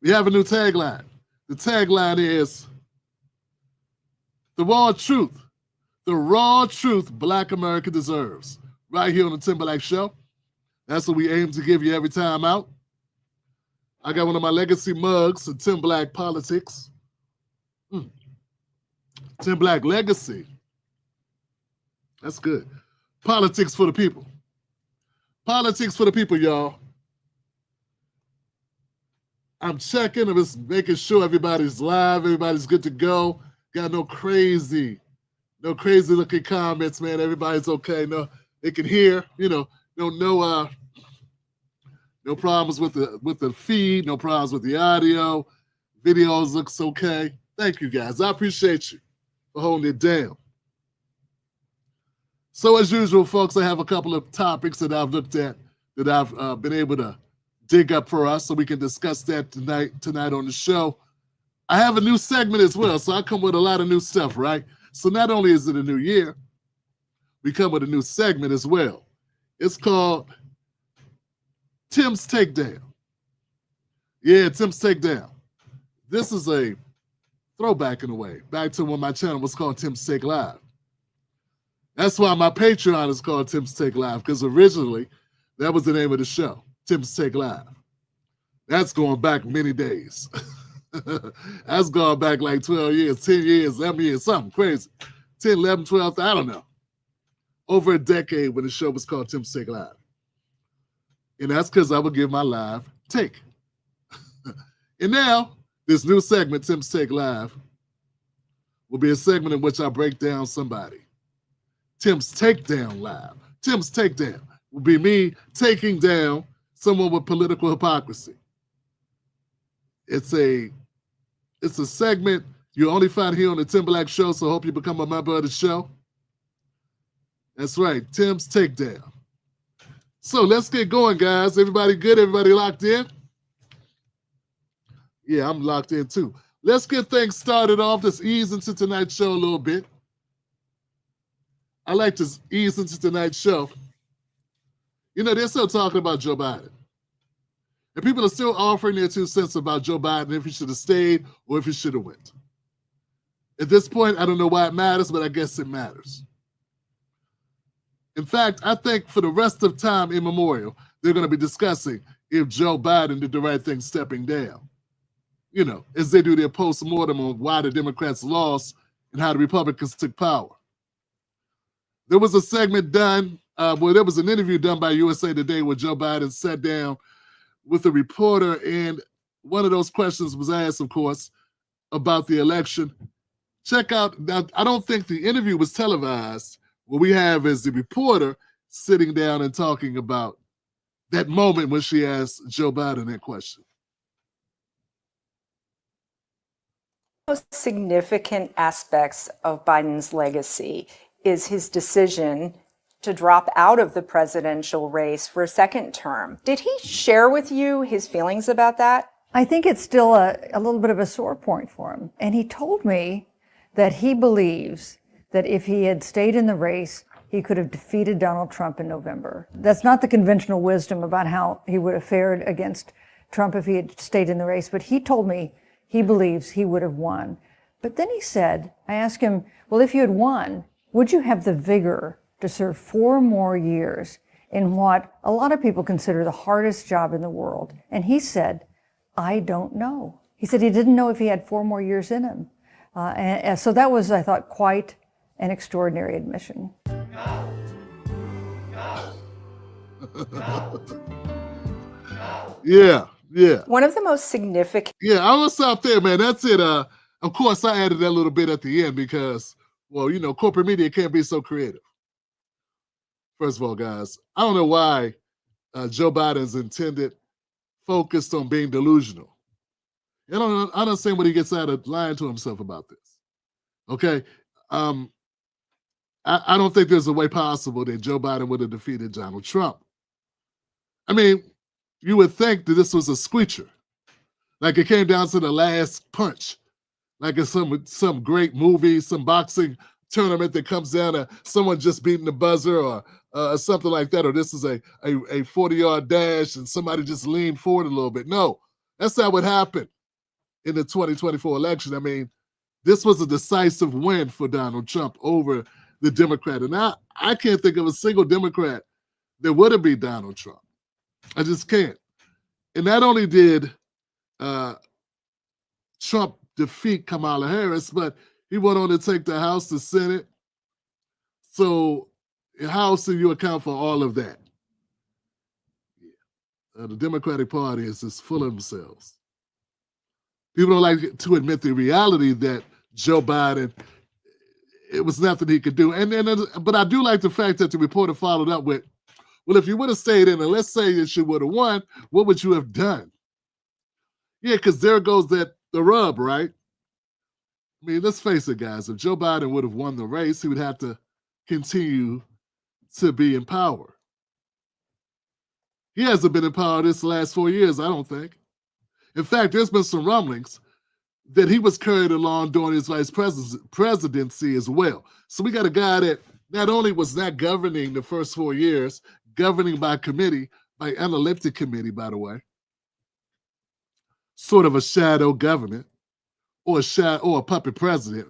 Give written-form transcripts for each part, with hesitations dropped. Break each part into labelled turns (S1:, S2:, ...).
S1: We have a new tagline. The tagline is the raw truth Black America deserves. Right here on the Tim Black Show. That's what we aim to give you every time out. I got one of my legacy mugs of Tim Black Politics. Tim Black Legacy. That's good. Politics for the people. Politics for the people, y'all. I'm checking. I'm just making sure everybody's live. Everybody's good to go. Got no crazy looking comments, man. Everybody's okay. No, they can hear. No problems with the feed. No problems with the audio. Videos looks okay. Thank you, guys. I appreciate you for holding it down. So as usual, folks, I have a couple of topics that I've looked at that I've been able to dig up for us so we can discuss that tonight on the show. I have a new segment as well, so I come with a lot of new stuff, right? So not only is it a new year, we come with a new segment as well. It's called Tim's Takedown. Yeah, Tim's Takedown. This is a throwback in a way, back to when my channel was called Tim's Take Live. That's why my Patreon is called Tim's Take Live, because originally that was the name of the show. Tim's Take Live. That's going back many days. That's going back like 12 years, 10 years, 11 years, something crazy. 10, 11, 12, I don't know. Over a decade when the show was called Tim's Take Live. And that's because I would give my live take. And now, this new segment, Tim's Take Live, will be a segment in which I break down somebody. Tim's Takedown Live. Tim's Takedown will be me taking down someone with political hypocrisy. It's a segment you only find here on the Tim Black Show, so I hope you become a member of the show. That's right, Tim's Takedown. So let's get going, guys. Everybody good? Everybody locked in? Yeah, I'm locked in too. Let's get things started off. Let's ease into tonight's show a little bit. I like to ease into tonight's show. They're still talking about Joe Biden. And people are still offering their 2 cents about Joe Biden, if he should have stayed or if he should have went. At this point, I don't know why it matters, but I guess it matters. In fact, I think for the rest of time immemorial, they're going to be discussing if Joe Biden did the right thing stepping down. As they do their post-mortem on why the Democrats lost and how the Republicans took power. There was a segment done, there was an interview done by USA Today where Joe Biden sat down with a reporter, and one of those questions was asked, of course, about the election. Check out, now, I don't think the interview was televised. What we have is the reporter sitting down and talking about that moment when she asked Joe Biden that question.
S2: Most significant aspects of Biden's legacy is his decision to drop out of the presidential race for a second term. Did he share with you his feelings about that?
S3: I think it's still a little bit of a sore point for him. And he told me that he believes that if he had stayed in the race, he could have defeated Donald Trump in November. That's not the conventional wisdom about how he would have fared against Trump if he had stayed in the race, but he told me he believes he would have won. But then he said, I asked him, well, if you had won, would you have the vigor to serve 4 more years in what a lot of people consider the hardest job in the world? And he said, I don't know. He said he didn't know if he had 4 more years in him. And so that was, I thought, quite an extraordinary admission.
S1: Yeah.
S2: One of the most significant.
S1: Yeah, I was out there, man. That's it. Of course, I added that little bit at the end because, well, corporate media can't be so creative. First of all, guys, I don't know why Joe Biden's intended focused on being delusional. I don't understand what he gets out of lying to himself about this. Okay? I don't think there's a way possible that Joe Biden would have defeated Donald Trump. I mean, you would think that this was a squeacher. Like it came down to the last punch. Like it's some great movie, some boxing tournament that comes down to someone just beating the buzzer or something like that. Or this is a 40-yard dash and somebody just leaned forward a little bit. No, that's not what happened. in the 2024 election. I mean, this was a decisive win for Donald Trump over the Democrat. And I can't think of a single Democrat that would have beat Donald Trump. I just can't. And not only did Trump defeat Kamala Harris, but he went on to take the House, the Senate. So how do you account for all of that? The Democratic Party is just full of themselves. People don't like to admit the reality that Joe Biden, it was nothing he could do. But I do like the fact that the reporter followed up with, well, if you would have stayed in, and let's say that you would have won, what would you have done? Yeah, because there goes the rub, right? I mean, let's face it, guys. If Joe Biden would have won the race, he would have to continue to be in power. He hasn't been in power this last 4 years, I don't think. In fact, there's been some rumblings that he was carried along during his vice presidency as well. So we got a guy that not only was not governing the first 4 years, governing by committee, by analytic committee, by the way, sort of a shadow government or a puppet president,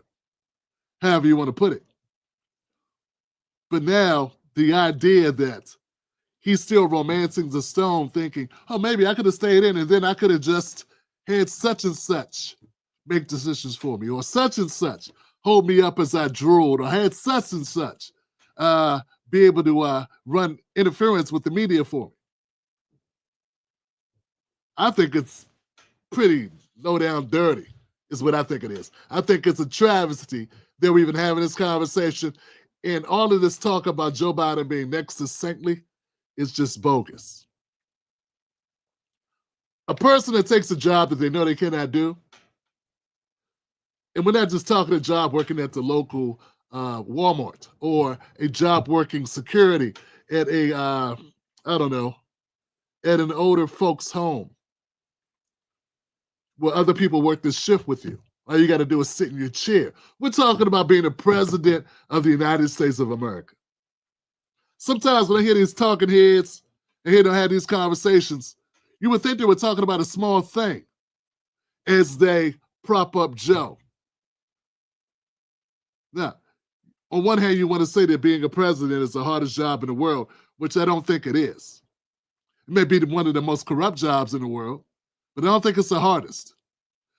S1: however you want to put it. But now the idea that he's still romancing the stone, thinking, oh, maybe I could have stayed in and then I could have just had such and such make decisions for me, or such and such hold me up as I drooled, or had such and such be able to run interference with the media for me. I think it's pretty low down dirty, is what I think it is. I think it's a travesty that we're even having this conversation, and all of this talk about Joe Biden being next to saintly is just bogus. A person that takes a job that they know they cannot do, and we're not just talking a job working at the local Walmart or a job working security at at an older folks' home where other people work this shift with you. All you got to do is sit in your chair. We're talking about being the president of the United States of America. Sometimes when I hear these talking heads and hear them have these conversations, you would think they were talking about a small thing as they prop up Joe. Now, on one hand, you want to say that being a president is the hardest job in the world, which I don't think it is. It may be one of the most corrupt jobs in the world, but I don't think it's the hardest.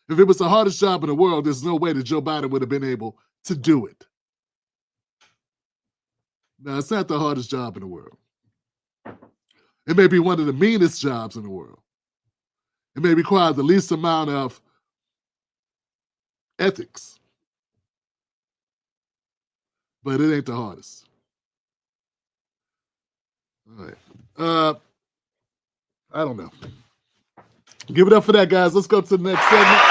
S1: If it was the hardest job in the world, there's no way that Joe Biden would have been able to do it. Now, it's not the hardest job in the world. It may be one of the meanest jobs in the world. It may require the least amount of ethics. But it ain't the hardest. All right. I don't know. Give it up for that, guys. Let's go to the next segment.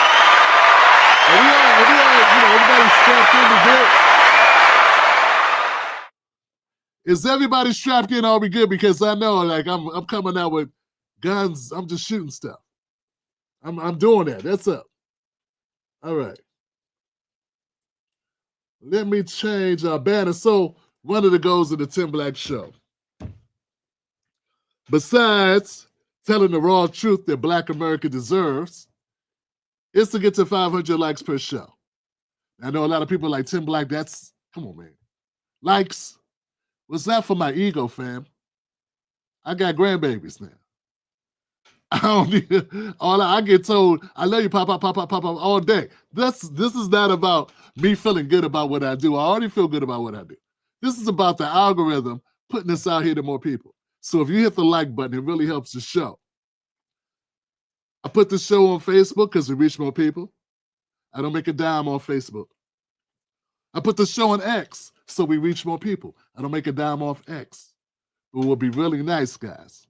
S1: Everybody's strapped in to good. Is everybody strapped in? Are we good? Because I know, like, I'm coming out with guns. I'm just shooting stuff. I'm doing that. That's up. All right. Let me change our banner. So, one of the goals of the Tim Black Show, besides telling the raw truth that Black America deserves, is to get to 500 likes per show. I know a lot of people like Tim Black. Come on, man. Likes was not for my ego, fam. I got grandbabies now. I don't need I get told, I love you, pop, all day. This is not about me feeling good about what I do. I already feel good about what I do. This is about the algorithm putting this out here to more people. So if you hit the like button, it really helps the show. I put the show on Facebook because we reach more people. I don't make a dime on Facebook. I put the show on X so we reach more people. I don't make a dime off X. It will be really nice, guys.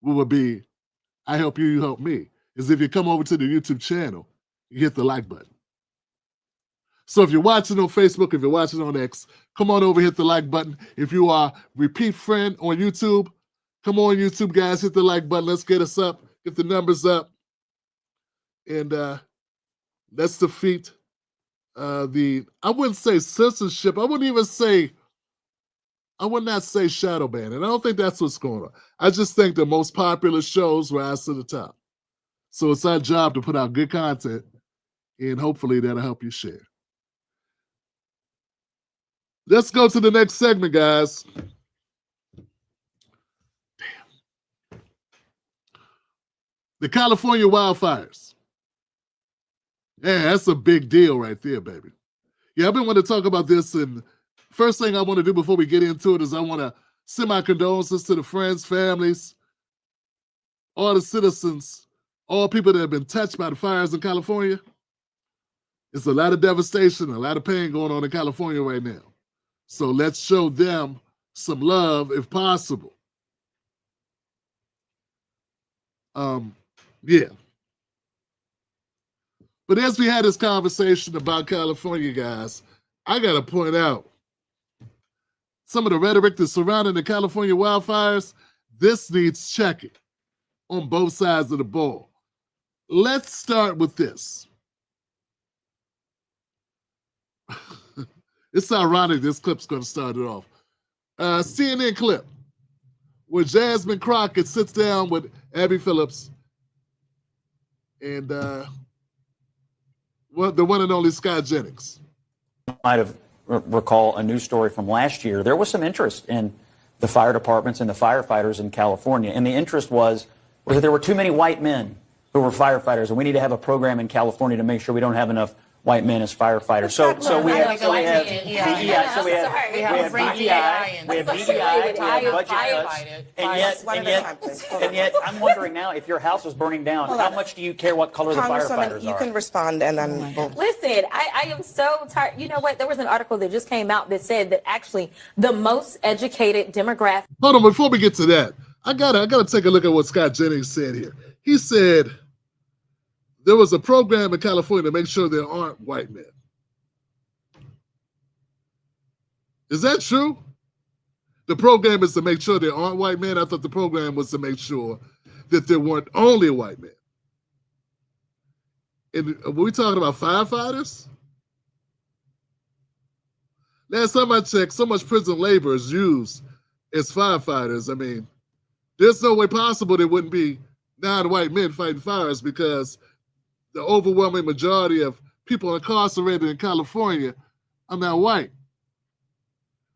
S1: What would be, I help you, you help me, is if you come over to the YouTube channel, you hit the like button. So if you're watching on Facebook, if you're watching on X, come on over, hit the like button. If you are a repeat friend on YouTube, come on YouTube, guys, hit the like button. Let's get us up, get the numbers up. And let's defeat I wouldn't say censorship. I would not say shadow ban. And I don't think that's what's going on. I just think the most popular shows rise to the top. So it's our job to put out good content, and hopefully that'll help you share. Let's go to the next segment, guys. Damn. The California wildfires. Yeah, that's a big deal right there, baby. Yeah, I've been wanting to talk about this, and first thing I want to do before we get into it is I want to send my condolences to the friends, families, all the citizens, all people that have been touched by the fires in California. It's a lot of devastation, a lot of pain going on in California right now. So let's show them some love if possible. Yeah. But as we had this conversation about California, guys, I got to point out some of the rhetoric that's surrounding the California wildfires. This needs checking on both sides of the ball. Let's start with this. It's ironic this clip's going to start it off. CNN clip where Jasmine Crockett sits down with Abby Phillips and the one and only Scott Jennings.
S4: Might have recall a news story from last year. There was some interest in the fire departments and the firefighters in California, and the interest was that there were too many white men who were firefighters, and we need to have a program in California to make sure we don't have enough white men as firefighters. So we have DEI, we have budget cuts, and yet I'm wondering now, if your house was burning down, how much do you care what color the firefighters are?
S5: You can respond and then we'll...
S6: Listen, I am so tired. You know what? There was an article that just came out that said that actually the most educated demographic.
S1: Hold on, before we get to that, I gotta take a look at what Scott Jennings said here. He said there was a program in California to make sure there aren't white men. Is that true? The program is to make sure there aren't white men. I thought the program was to make sure that there weren't only white men. And were we talking about firefighters? Last time I checked, so much prison labor is used as firefighters. I mean, there's no way possible there wouldn't be non-white men fighting fires, because the overwhelming majority of people incarcerated in California are not white.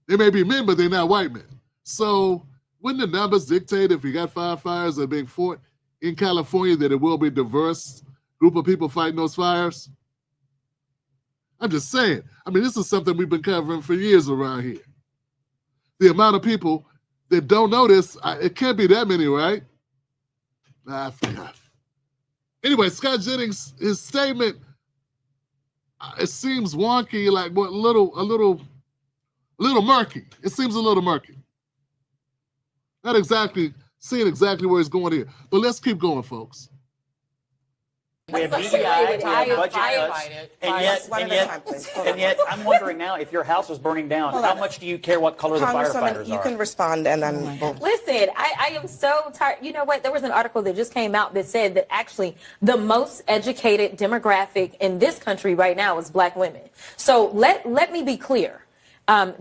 S1: They may be men, but they're not white men. So wouldn't the numbers dictate, if you got firefighters that are being fought in California, that it will be a diverse group of people fighting those fires? I'm just saying. I mean, this is something we've been covering for years around here. The amount of people that don't know this, it can't be that many, right? I forgot. Anyway, Scott Jennings, his statement, it seems wonky, like what, a little murky. It seems a little murky. Not exactly seeing exactly where he's going here. But let's keep going, folks.
S4: We have DEI, we have budget cuts, and yet I'm wondering now, if your house was burning down, how much do you care what color the firefighters are?
S5: You can respond and then we'll...
S6: Listen, I am so tired. You know what? There was an article that just came out that said that actually the most educated demographic in this country right now is black women. So let me be clear.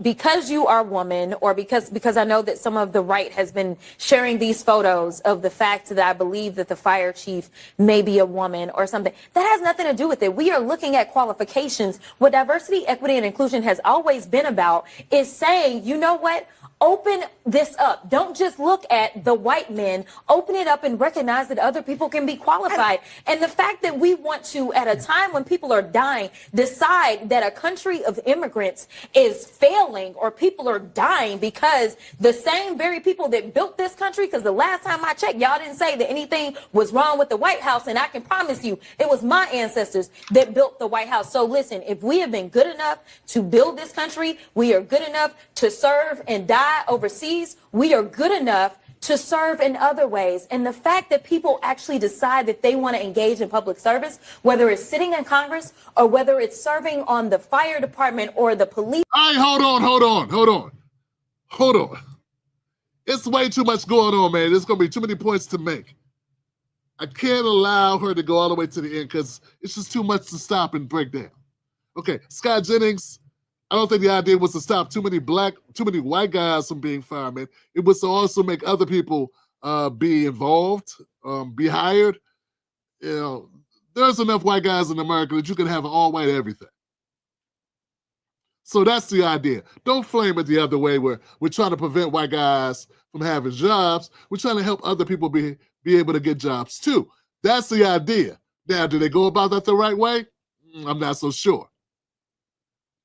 S6: Because you are a woman, or because I know that some of the right has been sharing these photos of the fact that I believe that the fire chief may be a woman or something, that has nothing to do with it. We are looking at qualifications. What diversity, equity, and inclusion has always been about is saying, you know what? Open this up. Don't just look at the white men. Open it up and recognize that other people can be qualified. And the fact that we want to, at a time when people are dying, decide that a country of immigrants is failing, or people are dying because the same very people that built this country, because the last time I checked, y'all didn't say that anything was wrong with the White House. And I can promise you, it was my ancestors that built the White House. So listen, if we have been good enough to build this country, we are good enough to serve and die overseas, we are good enough to serve in other ways. And the fact that people actually decide that they want to engage in public service, whether it's sitting in Congress or whether it's serving on the fire department or the police.
S1: All right, hold on. It's way too much going on, man. There's going to be too many points to make. I can't allow her to go all the way to the end because it's just too much to stop and break down. Okay, Scott Jennings, I don't think the idea was to stop too many white guys from being firemen. It was to also make other people be involved, be hired. there's enough white guys in America that you can have all white everything. So that's the idea. Don't flame it the other way where we're trying to prevent white guys from having jobs. We're trying to help other people be able to get jobs too. That's the idea. Now, do they go about that the right way? I'm not so sure.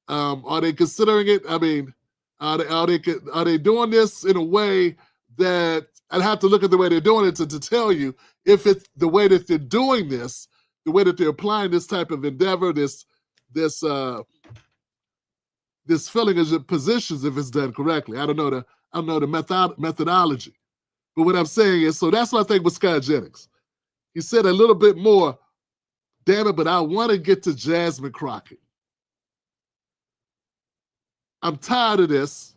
S1: Are they considering it? I mean, are they doing this in a way that I'd have to look at the way they're doing it to tell you if it's the way that they're doing this, the way that they're applying this type of endeavor, this filling of positions, if it's done correctly. I don't know the methodology, but what I'm saying is, so that's what I think with Scott Jennings. He said a little bit more. Damn it, but I want to get to Jasmine Crockett. I'm tired of this.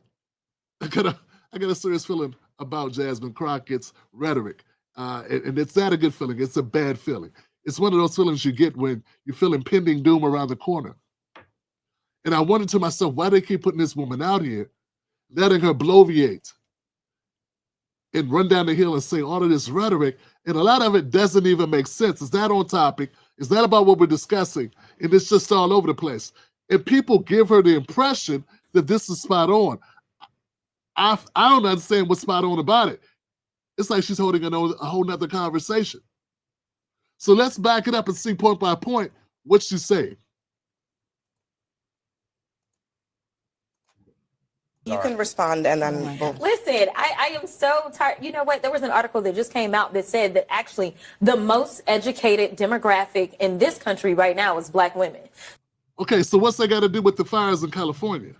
S1: I got a serious feeling about Jasmine Crockett's rhetoric, and it's not a good feeling. It's a bad feeling. It's one of those feelings you get when you feel impending doom around the corner. And I wondered to myself, why they keep putting this woman out here, letting her bloviate and run down the hill and say all of this rhetoric, and a lot of it doesn't even make sense. It's not on topic. It's not about what we're discussing, and it's just all over the place. And people give her the impression that this is spot on. I don't understand what's spot on about it. It's like she's holding a whole nother conversation. So let's back it up and see point by point what she's saying.
S5: You can respond and then we'll...
S6: Listen, I am so tired. You know what? There was an article that just came out that said that actually the most educated demographic in this country right now is Black women.
S1: Okay, so what's that got to do with the fires in California?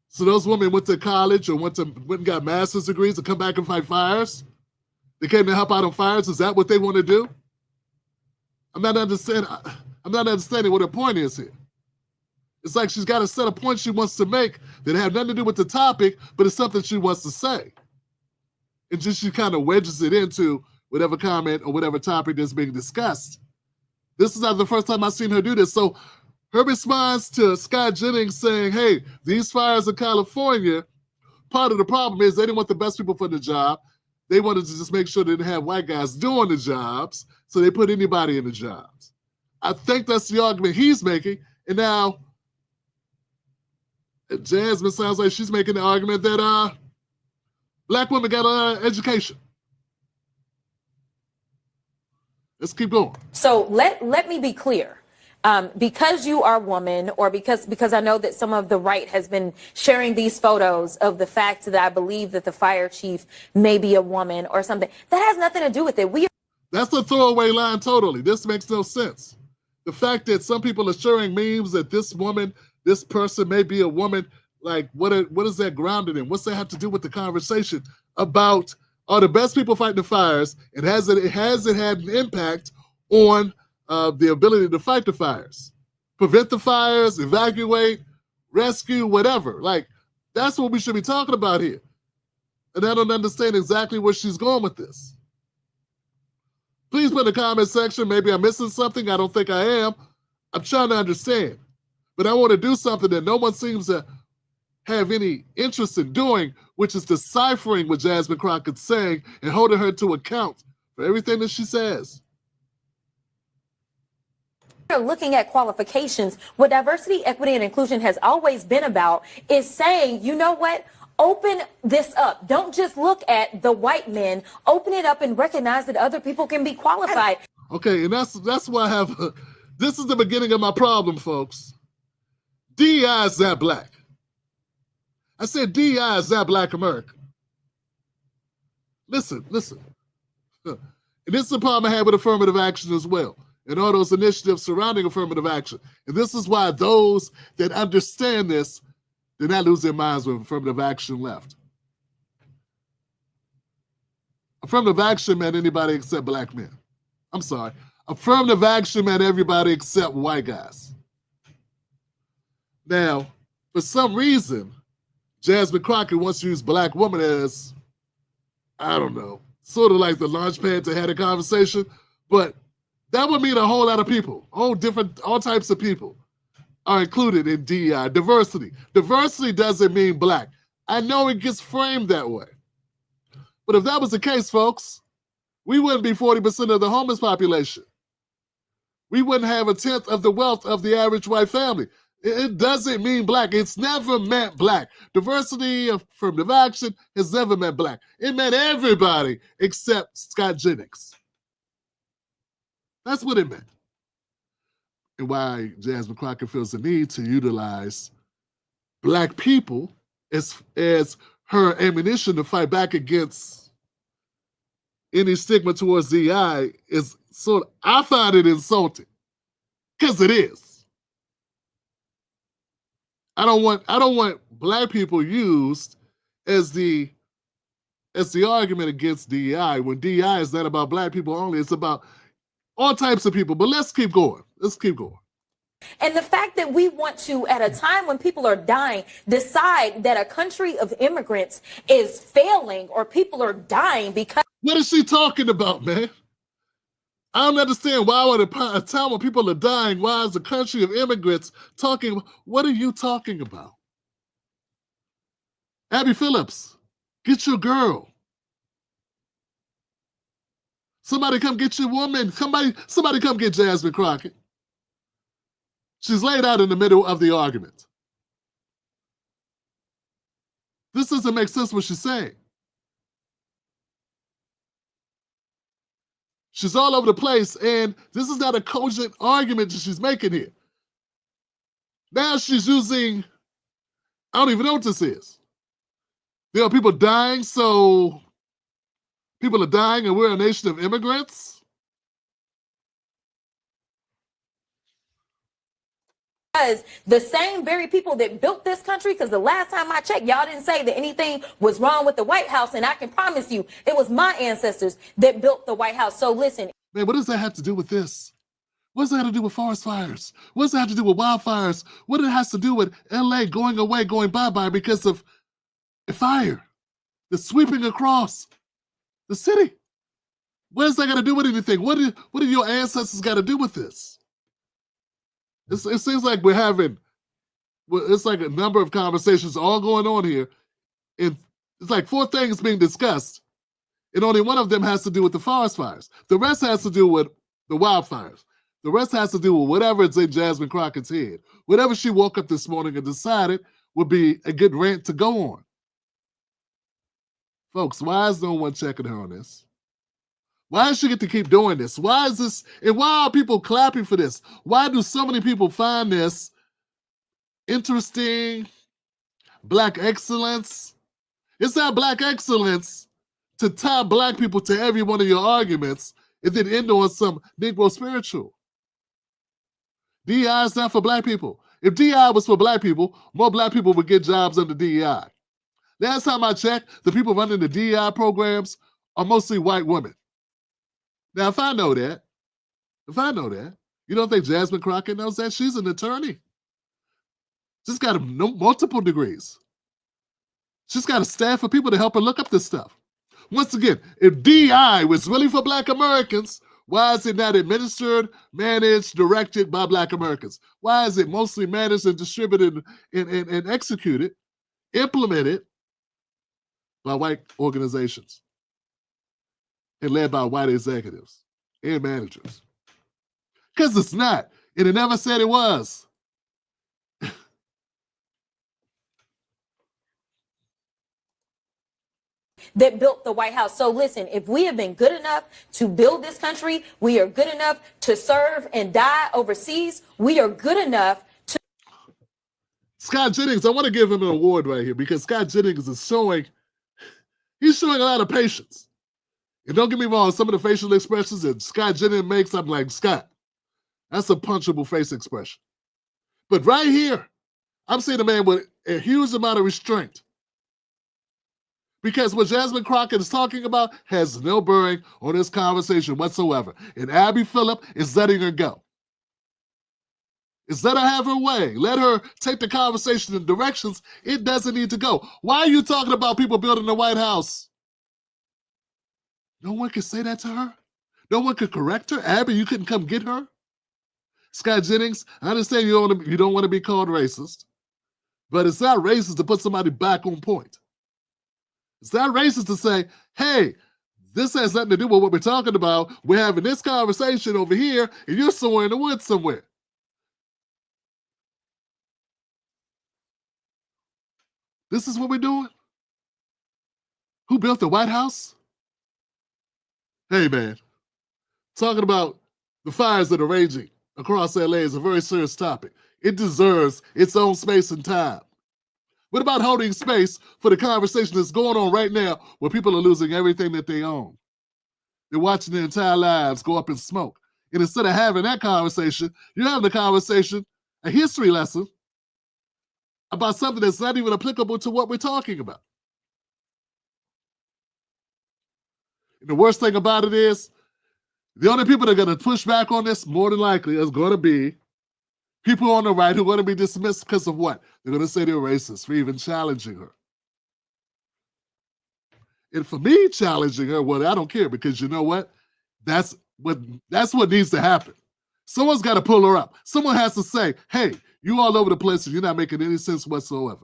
S1: So those women went to college or went and got master's degrees to come back and fight fires? They came to help out on fires? Is that what they want to do? I'm not understanding what her point is here. It's like she's got a set of points she wants to make that have nothing to do with the topic, but it's something she wants to say. And just she kind of wedges it into whatever comment or whatever topic that's being discussed. This is not the first time I've seen her do this. So her response to Scott Jennings saying, hey, these fires in California, part of the problem is they didn't want the best people for the job. They wanted to just make sure they didn't have white guys doing the jobs, so they put anybody in the jobs. I think that's the argument he's making. And now Jasmine sounds like she's making the argument that Black women got a lot of education. Let's keep going.
S6: So let me be clear. Because you are a woman, or because I know that some of the right has been sharing these photos of the fact that I believe that the fire chief may be a woman or something, that has nothing to do with it.
S1: That's a throwaway line totally. This makes no sense. The fact that some people are sharing memes that this person may be a woman, like what is that grounded in? What's that have to do with the conversation about are the best people fighting the fires, and has it had an impact on the ability to fight the fires, prevent the fires, evacuate, rescue, whatever. Like, that's what we should be talking about here. And I don't understand exactly where she's going with this. Please put in the comment section. Maybe I'm missing something. I don't think I am. I'm trying to understand. But I want to do something that no one seems to have any interest in doing, which is deciphering what Jasmine Crockett's saying and holding her to account for everything that she says.
S6: Looking at qualifications, what diversity, equity, and inclusion has always been about is saying, you know what? Open this up. Don't just look at the white men. Open it up and recognize that other people can be qualified.
S1: Okay, and that's why I have. This is the beginning of my problem, folks. DEI is that black. I said DEI is that Black American. Listen. And this is the problem I had with affirmative action as well, and all those initiatives surrounding affirmative action. And this is why those that understand this, they're not losing their minds with affirmative action left. Affirmative action meant anybody except black men. I'm sorry. Affirmative action meant everybody except white guys. Now, for some reason, Jasmine Crockett wants to use black woman as, I don't know, sort of like the launch pad to have a conversation, but that would mean a whole lot of people, all types of people are included in DEI. Diversity. Diversity doesn't mean black. I know it gets framed that way. But if that was the case, folks, we wouldn't be 40% of the homeless population. We wouldn't have a tenth of the wealth of the average white family. It doesn't mean black. It's never meant black. Diversity of affirmative action has never meant black. It meant everybody except Scott Jennings. That's what it meant. And why Jasmine Crockett feels the need to utilize black people as her ammunition to fight back against any stigma towards DEI is sort of, I find it insulting. Because it is. I don't want black people used as the argument against DEI when DEI is not about black people only. It's about all types of people. But let's keep going.
S6: And the fact that we want to, at a time when people are dying, decide that a country of immigrants is failing or people are dying because...
S1: What is she talking about, man? I don't understand why at a time when people are dying, why is a country of immigrants talking? What are you talking about? Abby Phillips, get your girl. Somebody come get your woman. Somebody come get Jasmine Crockett. She's laid out in the middle of the argument. This doesn't make sense what she's saying. She's all over the place, and this is not a cogent argument that she's making here. Now she's using, I don't even know what this is. There are people dying, so people are dying and we're a nation of immigrants?
S6: Because the same very people that built this country, because the last time I checked, y'all didn't say that anything was wrong with the White House, and I can promise you it was my ancestors that built the White House. So listen.
S1: Man, what does that have to do with this? What does that have to do with forest fires? What does that have to do with wildfires? What it has to do with LA going away, going bye-bye because of a fire that's sweeping across the city? What does that got to do with anything? What do your ancestors got to do with this? It seems like we're having, it's like a number of conversations all going on here. And it's like 4 things being discussed. And only one of them has to do with the forest fires. The rest has to do with the wildfires. The rest has to do with whatever's in Jasmine Crockett's head. Whatever she woke up this morning and decided would be a good rant to go on. Folks, why is no one checking her on this? Why does she get to keep doing this? Why is this, and why are people clapping for this? Why do so many people find this interesting? Black excellence? It's not black excellence to tie black people to every one of your arguments and then end on some Negro spiritual. DEI is not for black people. If DEI was for black people, more black people would get jobs under DEI. Last time I checked, the people running the DEI programs are mostly white women. Now, if I know that, you don't think Jasmine Crockett knows that? She's an attorney. She's got multiple degrees. She's got a staff of people to help her look up this stuff. Once again, if DEI was really for black Americans, why is it not administered, managed, directed by black Americans? Why is it mostly managed and distributed and executed, implemented by white organizations and led by white executives and managers? Because it's not, and it never said it was.
S6: That built the White House. So listen, if we have been good enough to build this country, we are good enough to serve and die overseas. We are good enough to...
S1: Scott Jennings, I want to give him an award right here because Scott Jennings is showing a lot of patience. And don't get me wrong, some of the facial expressions that Scott Jennings makes, I'm like, Scott, that's a punchable face expression. But right here, I'm seeing a man with a huge amount of restraint. Because what Jasmine Crockett is talking about has no bearing on this conversation whatsoever. And Abby Phillip is letting her go. Is let her have her way. Let her take the conversation in directions it doesn't need to go. Why are you talking about people building the White House? No one could say that to her? No one could correct her? Abby, you couldn't come get her? Scott Jennings, I understand you don't want to be called racist, but it's not racist to put somebody back on point. It's not racist to say, hey, this has nothing to do with what we're talking about. We're having this conversation over here, and you're somewhere in the woods somewhere. This is what we're doing? Who built the White House? Hey, man, talking about the fires that are raging across LA is a very serious topic. It deserves its own space and time. What about holding space for the conversation that's going on right now where people are losing everything that they own? They're watching their entire lives go up in smoke. And instead of having that conversation, you're having a conversation, a history lesson about something that's not even applicable to what we're talking about. And the worst thing about it is, the only people that are going to push back on this more than likely is going to be people on the right who are going to be dismissed because of what? They're going to say they're racist for even challenging her. And for me challenging her, well, I don't care, because you know what? That's what needs to happen. Someone's got to pull her up. Someone has to say, hey, you all over the place and you're not making any sense whatsoever.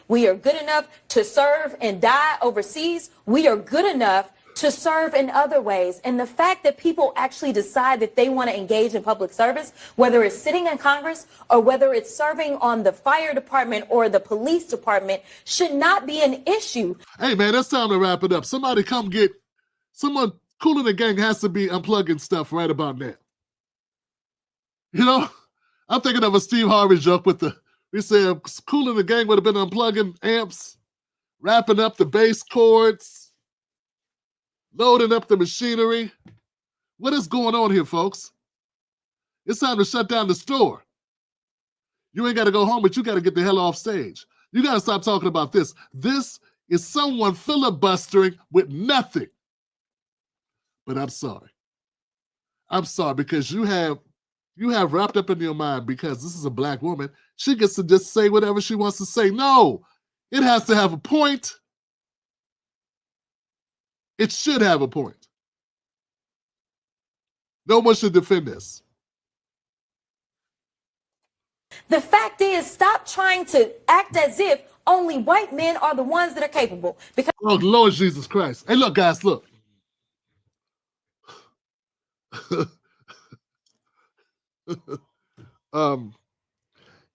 S6: We are good enough to serve and die overseas. We are good enough to serve in other ways. And the fact that people actually decide that they want to engage in public service, whether it's sitting in Congress or whether it's serving on the fire department or the police department, should not be an issue.
S1: Hey, man, it's time to wrap it up. Someone cool in the gang has to be unplugging stuff right about now. You know, I'm thinking of a Steve Harvey joke we said cool in the gang would have been unplugging amps, wrapping up the bass chords, loading up the machinery. What is going on here, folks? It's time to shut down the store. You ain't got to go home, but you got to get the hell off stage. You got to stop talking about this. This is someone filibustering with nothing. But I'm sorry. I'm sorry, because you have wrapped up in your mind, because this is a black woman, she gets to just say whatever she wants to say. No, it has to have a point. It should have a point. No one should defend this.
S6: The fact is, stop trying to act as if only white men are the ones that are capable. Because
S1: oh, Lord Jesus Christ. Hey, look, guys, look.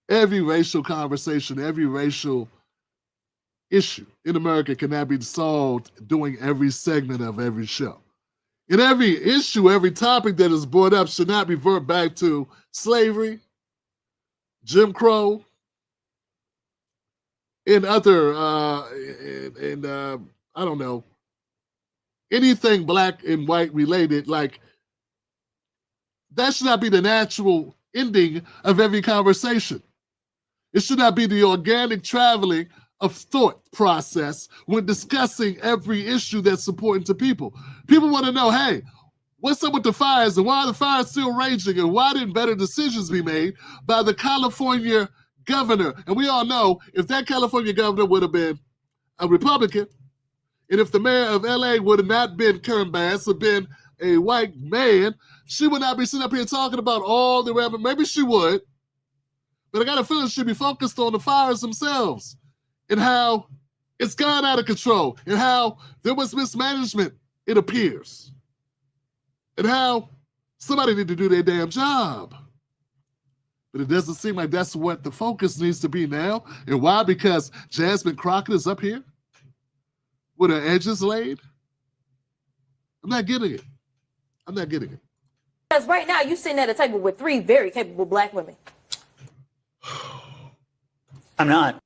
S1: Every racial conversation, every racial issue in America cannot be solved doing every segment of every show. And every issue, every topic that is brought up should not revert back to slavery, Jim Crow, and other, I don't know, anything black and white related. Like, that should not be the natural ending of every conversation. It should not be the organic traveling of thought process when discussing every issue that's important to people. People want to know, hey, what's up with the fires, and why are the fires still raging, and why didn't better decisions be made by the California governor? And we all know, if that California governor would have been a Republican, and if the mayor of LA would have not been Karen Bass, or been a white man, she would not be sitting up here talking about all the rabbit. Maybe she would, but I got a feeling she'd be focused on the fires themselves and how it's gone out of control, and how there was mismanagement, it appears, and how somebody need to do their damn job. But it doesn't seem like that's what the focus needs to be now. And why? Because Jasmine Crockett is up here with her edges laid. I'm not getting it. I'm not getting it.
S6: because right now you're sitting at a table with three very capable black women.
S4: I'm not.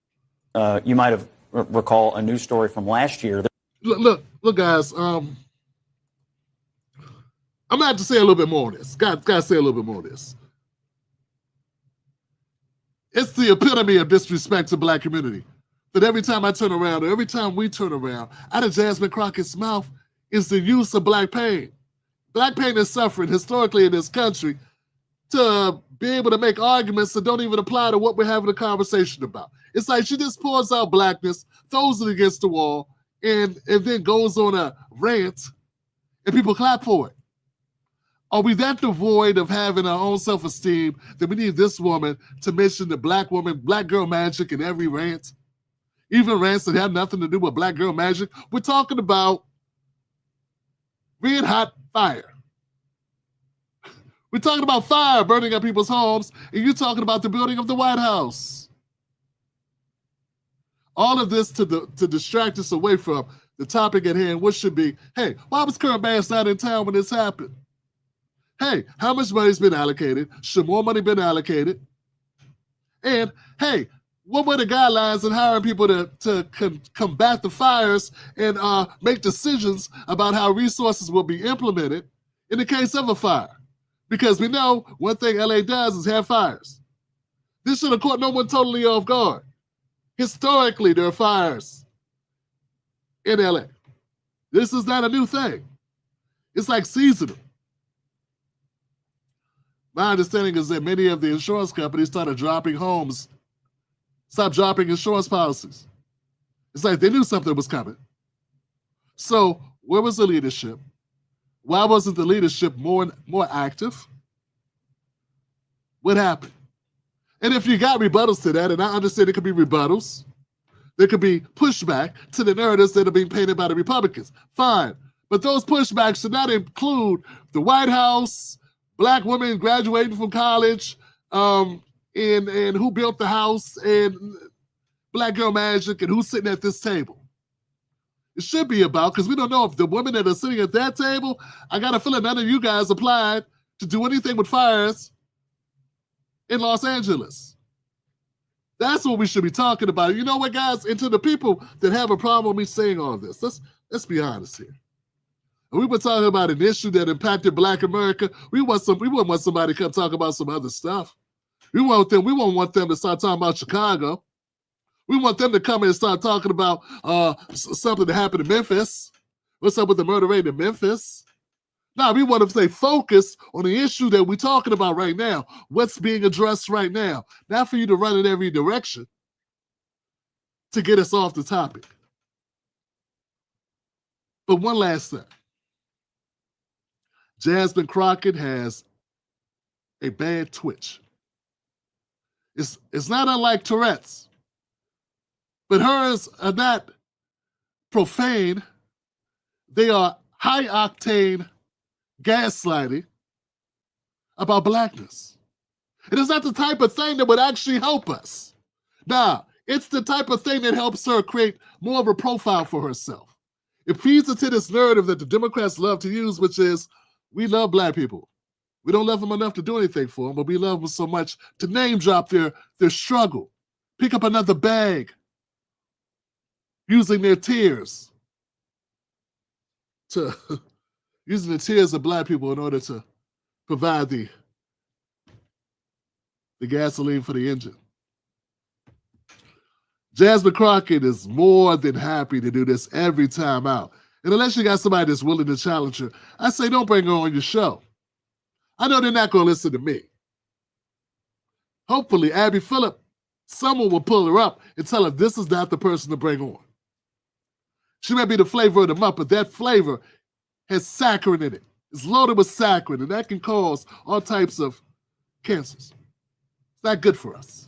S4: You might have recall a news story from last year.
S1: Look, guys. I'm gonna have to say a little bit more on this. Got to say a little bit more on this. It's the epitome of disrespect to black community. That every time I turn around, or every time we turn around, out of Jasmine Crockett's mouth is the use of black pain. Black pain is suffering historically in this country to be able to make arguments that don't even apply to what we're having a conversation about. It's like she just pours out blackness, throws it against the wall, and then goes on a rant, and people clap for it. Are we that devoid of having our own self-esteem that we need this woman to mention the black woman, black girl magic in every rant? Even rants that have nothing to do with black girl magic. We're talking about red hot fire. We're talking about fire burning up people's homes, and you're talking about the building of the White House. All of this to distract us away from the topic at hand, which should be, hey, why was Kurt Bass not in town when this happened? Hey, how much money's been allocated? Should more money been allocated? And hey, what were the guidelines in hiring people to combat the fires and make decisions about how resources will be implemented in the case of a fire? Because we know one thing LA does is have fires. This should have caught no one totally off guard. Historically, there are fires in LA. This is not a new thing. It's like seasonal. My understanding is that many of the insurance companies stopped dropping insurance policies. It's like they knew something was coming. So where was the leadership? Why wasn't the leadership more active? What happened? And if you got rebuttals to that, and I understand it could be rebuttals, there could be pushback to the narratives that are being painted by the Republicans. Fine. But those pushbacks should not include the White House, black women graduating from college, and who built the house, and black girl magic, and who's sitting at this table. It should be about, because we don't know if the women that are sitting at that table, I got a feeling none of you guys applied to do anything with fires in Los Angeles. That's what we should be talking about. You know what, guys? And to the people that have a problem with me saying all this, let's be honest here. We were talking about an issue that impacted Black America. We wouldn't want somebody to come talk about some other stuff. We won't want them to start talking about Chicago. We want them to come in and start talking about something that happened in Memphis. What's up with the murder rate in Memphis? No, we want to stay focused on the issue that we're talking about right now. What's being addressed right now. Not for you to run in every direction to get us off the topic. But one last thing. Jasmine Crockett has a bad twitch. It's not unlike Tourette's, but hers are not profane. They are high-octane gaslighting about blackness. It is not the type of thing that would actually help us. Nah, it's the type of thing that helps her create more of a profile for herself. It feeds into this narrative that the Democrats love to use, which is, we love black people. We don't love them enough to do anything for them, but we love them so much to name drop their struggle, pick up another bag, using their tears using the tears of black people in order to provide the gasoline for the engine. Jasmine Crockett is more than happy to do this every time out. And unless you got somebody that's willing to challenge her, I say don't bring her on your show. I know they're not going to listen to me. Hopefully, Abby Phillip, someone will pull her up and tell her this is not the person to bring on. She may be the flavor of the month, but that flavor has saccharin in it. It's loaded with saccharin, and that can cause all types of cancers. It's not good for us.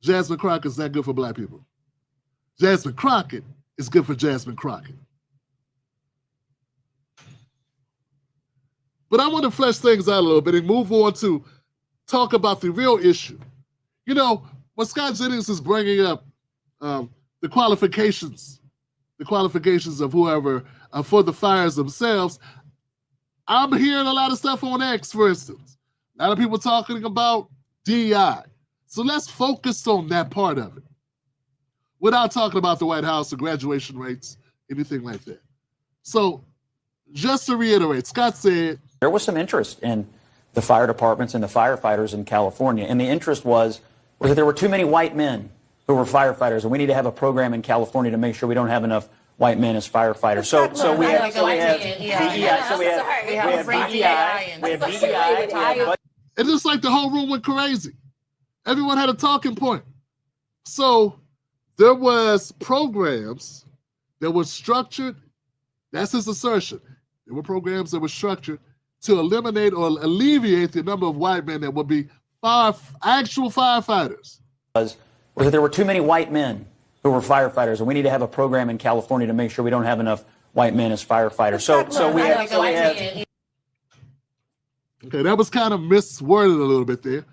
S1: Jasmine Crockett is not good for black people. Jasmine Crockett is good for Jasmine Crockett. But I want to flesh things out a little bit and move on to talk about the real issue. You know, when Scott Jennings is bringing up the qualifications of whoever for the fires themselves, I'm hearing a lot of stuff on X, for instance. A lot of people talking about DEI. So let's focus on that part of it without talking about the White House, the graduation rates, anything like that. So just to reiterate, Scott said,
S4: there was some interest in the fire departments and the firefighters in California. And the interest was that there were too many white men who were firefighters, and we need to have a program in California to make sure we don't have enough white men as firefighters. So we have DEI.
S1: And just like the whole room went crazy. Everyone had a talking point. So there was programs that were structured That's his assertion. There were programs that were structured to eliminate or alleviate the number of white men that would be actual firefighters.
S4: Was that there were too many white men who were firefighters, and we need to have a program in California to make sure we don't have enough white men as firefighters. So we have.
S1: Okay, that was kind of misworded a little bit there.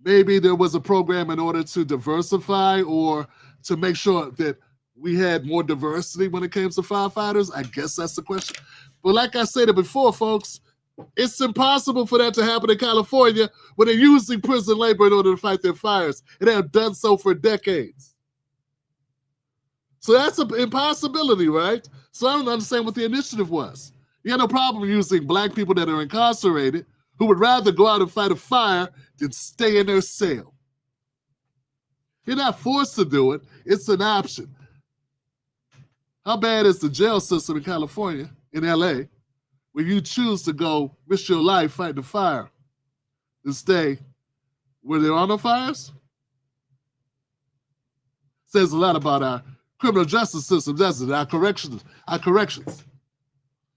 S1: Maybe there was a program in order to diversify or to make sure that we had more diversity when it came to firefighters. I guess that's the question. But like I said before, folks, it's impossible for that to happen in California when they're using prison labor in order to fight their fires, and they have done so for decades. So that's an impossibility, right? So I don't understand what the initiative was. You had no problem using black people that are incarcerated who would rather go out and fight a fire than stay in their cell. You're not forced to do it. It's an option. How bad is the jail system in California, in LA, where you choose to go risk your life fighting a fire and stay where there are no fires? Says a lot about our criminal justice system, doesn't it? Our corrections.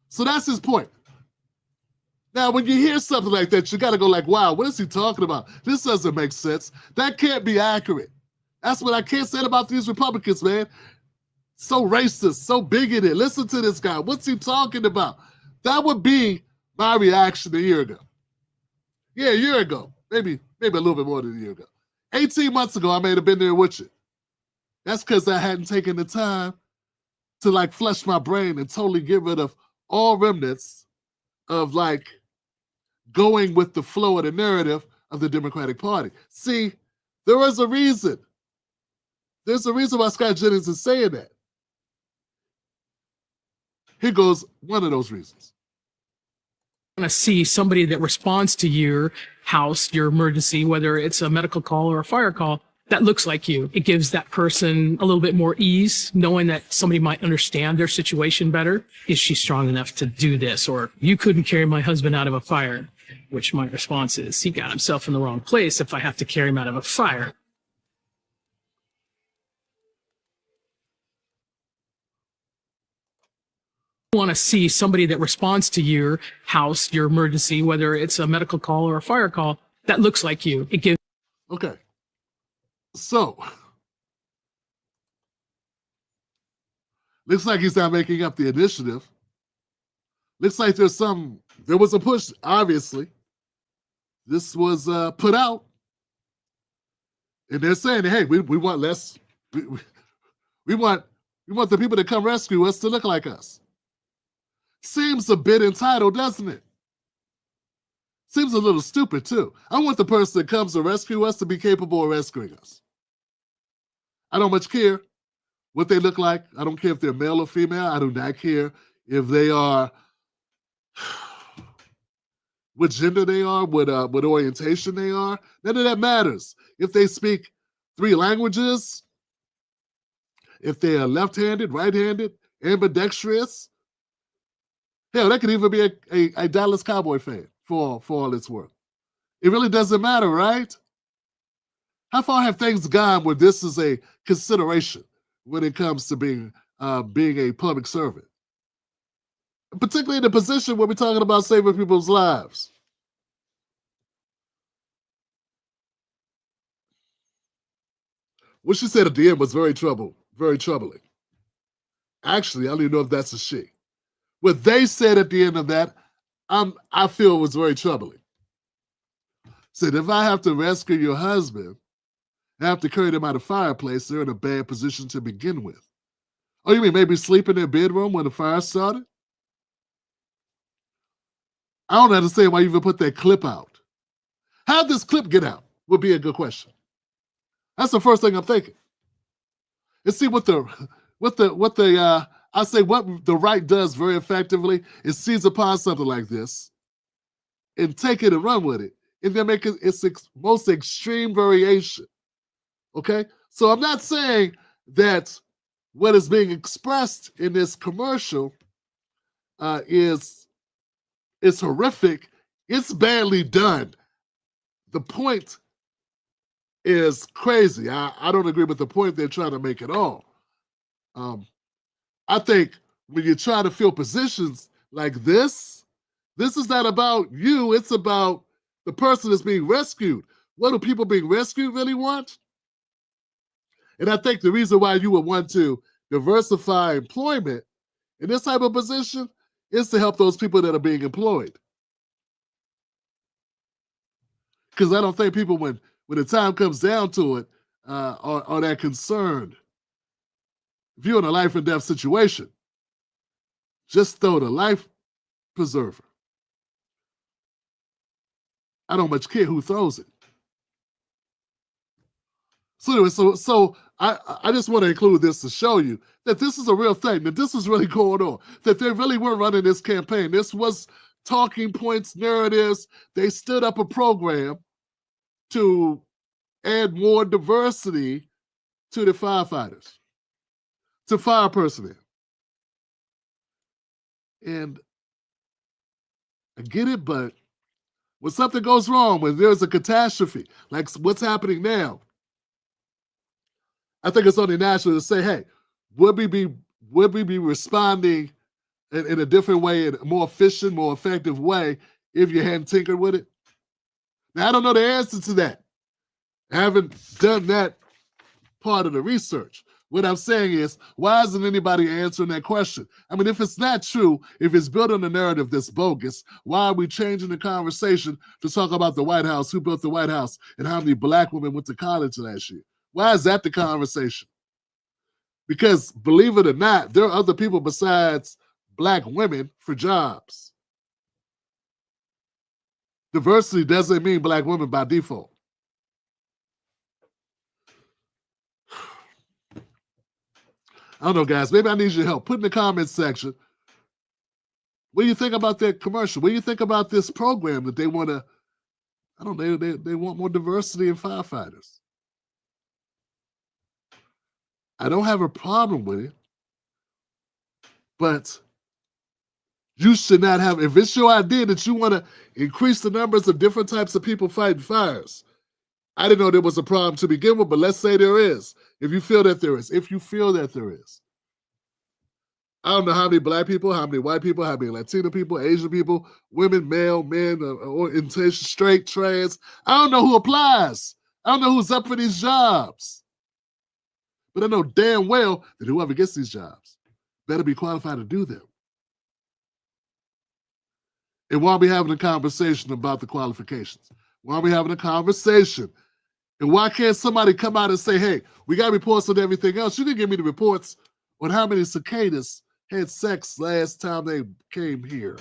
S1: So that's his point. Now, when you hear something like that, you got to go like, wow, what is he talking about? This doesn't make sense. That can't be accurate. That's what I can't say about these Republicans, man. So racist, so bigoted. Listen to this guy. What's he talking about? That would be my reaction a year ago. Yeah, a year ago. Maybe a little bit more than a year ago. 18 months ago, I may have been there with you. That's because I hadn't taken the time to like flush my brain and totally get rid of all remnants of like going with the flow of the narrative of the Democratic Party. See, there is a reason. There's a reason why Scott Jennings is saying that. Here goes one of those reasons.
S7: Want to see somebody that responds to your house, your emergency, whether it's a medical call or a fire call, that looks like you. It gives that person a little bit more ease, knowing that somebody might understand their situation better. Is she strong enough to do this? Or you couldn't carry my husband out of a fire, which my response is, he got himself in the wrong place if I have to carry him out of a fire. Want to see somebody that responds to your house, your emergency, whether it's a medical call or a fire call, that looks like you. It gives.
S1: Okay. So, looks like he's not making up the initiative. Looks like there was a push, obviously. This was put out. And they're saying, hey, we want less, we want the people that come rescue us to look like us. Seems a bit entitled, doesn't it? Seems a little stupid, too. I want the person that comes to rescue us to be capable of rescuing us. I don't much care what they look like. I don't care if they're male or female. I do not care if they are, what gender they are, what orientation they are. None of that matters. If they speak 3 languages, if they are left-handed, right-handed, ambidextrous. Hell, that could even be a Dallas Cowboy fan for all it's worth. It really doesn't matter, right? How far have things gone where this is a consideration when it comes to being a public servant? Particularly in the position where we're talking about saving people's lives. What she said at the end was very troubling. Actually, I don't even know if that's a she. What they said at the end of that, I feel was very troubling. Said, if I have to rescue your husband, I have to carry them out of the fireplace, they're in a bad position to begin with. Oh, you mean maybe sleep in their bedroom when the fire started? I don't understand why you even put that clip out. How'd this clip get out? Would be a good question. That's the first thing I'm thinking. And see what the right does very effectively is seize upon something like this and take it and run with it and then make it its most extreme variation. Okay? So I'm not saying that what is being expressed in this commercial is horrific. It's badly done. The point is crazy. I don't agree with the point they're trying to make at all. I think when you try to fill positions like this is not about you. It's about the person that's being rescued. What do people being rescued really want? And I think the reason why you would want to diversify employment in this type of position is to help those people that are being employed. Because I don't think people, when the time comes down to it, are that concerned. If you're in a life and death situation, just throw the life preserver. I don't much care who throws it. So anyway, so I just want to include this to show you that this is a real thing, that this is really going on, that they really were running this campaign. This was talking points, narratives. They stood up a program to add more diversity to the firefighters, to fire personnel. And I get it, but when something goes wrong, when there's a catastrophe, like what's happening now, I think it's only natural to say, hey, would we be responding in a different way, in a more efficient, more effective way, if you hadn't tinkered with it? Now, I don't know the answer to that. I haven't done that part of the research. What I'm saying is, why isn't anybody answering that question? I mean, if it's not true, if it's built on a narrative that's bogus, why are we changing the conversation to talk about the White House, who built the White House, and how many black women went to college last year? Why is that the conversation? Because believe it or not, there are other people besides black women for jobs. Diversity doesn't mean black women by default. I don't know, guys. Maybe I need your help. Put in the comments section, what do you think about that commercial? What do you think about this program that they want to, I don't know, they want more diversity in firefighters. I don't have a problem with it, but you should not have, if it's your idea that you want to increase the numbers of different types of people fighting fires, I didn't know there was a problem to begin with, but let's say there is. If you feel that there is. I don't know how many black people, how many white people, how many Latino people, Asian people, women, male, men, orientation, straight, trans. I don't know who applies. I don't know who's up for these jobs. But I know damn well that whoever gets these jobs better be qualified to do them. And why are we having a conversation about the qualifications? Why are we having a conversation? And why can't somebody come out and say, hey, we got reports on everything else? You didn't give me the reports on how many cicadas had sex last time they came here.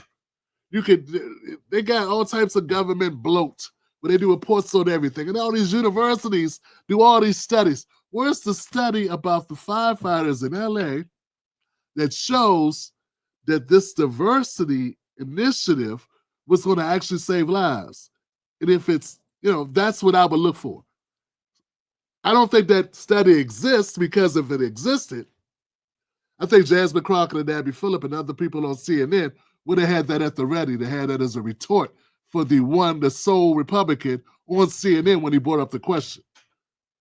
S1: They got all types of government bloat where they do reports on everything. And all these universities do all these studies. Where's the study about the firefighters in LA that shows that this diversity initiative was going to actually save lives? And if it's, that's what I would look for. I don't think that study exists, because if it existed, I think Jasmine Crockett and Abby Phillip and other people on CNN would have had that at the ready. They had that as a retort for the sole Republican on CNN when he brought up the question.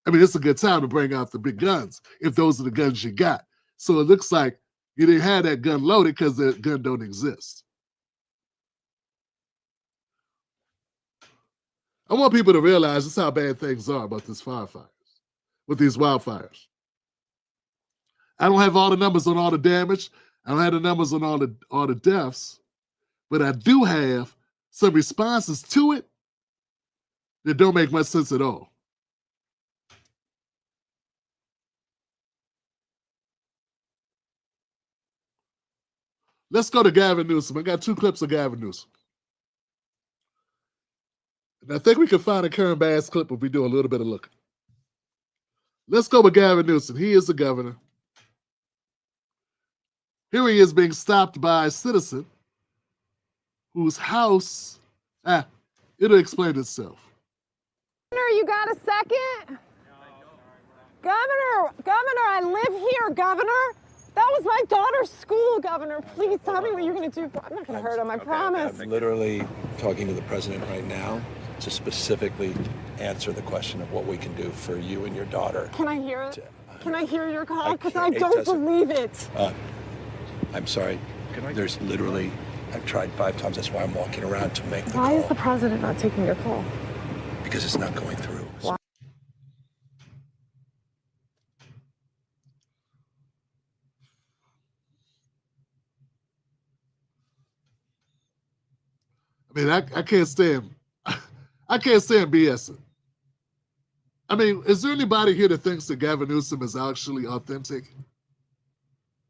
S1: I mean, it's a good time to bring out the big guns if those are the guns you got. So it looks like you didn't have that gun loaded because the gun don't exist. I want people to realize just how bad things are about these firefighters, with these wildfires. I don't have all the numbers on all the damage. I don't have the numbers on all the deaths, but I do have some responses to it that don't make much sense at all. Let's go to Gavin Newsom. I got two clips of Gavin Newsom. And I think we can find a Karen Bass clip if we do a little bit of looking. Let's go with Gavin Newsom. He is the governor. Here he is being stopped by a citizen whose house, it'll explain itself.
S8: Governor, you got a second? Governor, I live here, Governor. That was my daughter's school, Governor. Please tell me what you're going to do. I'm not going to hurt him, I promise.
S9: I'm literally talking to the president right now to specifically answer the question of what we can do for you and your daughter.
S8: Can I hear it? Can I hear your call? Because I don't believe it.
S9: I'm sorry. There's literally, I've tried 5 times. That's why I'm walking around to make the
S8: Why
S9: call.
S8: is the president not taking your call?
S9: Because it's not going through.
S8: Why?
S1: I mean, I can't stand I can't stand BSing. I mean, is there anybody here that thinks that Gavin Newsom is actually authentic?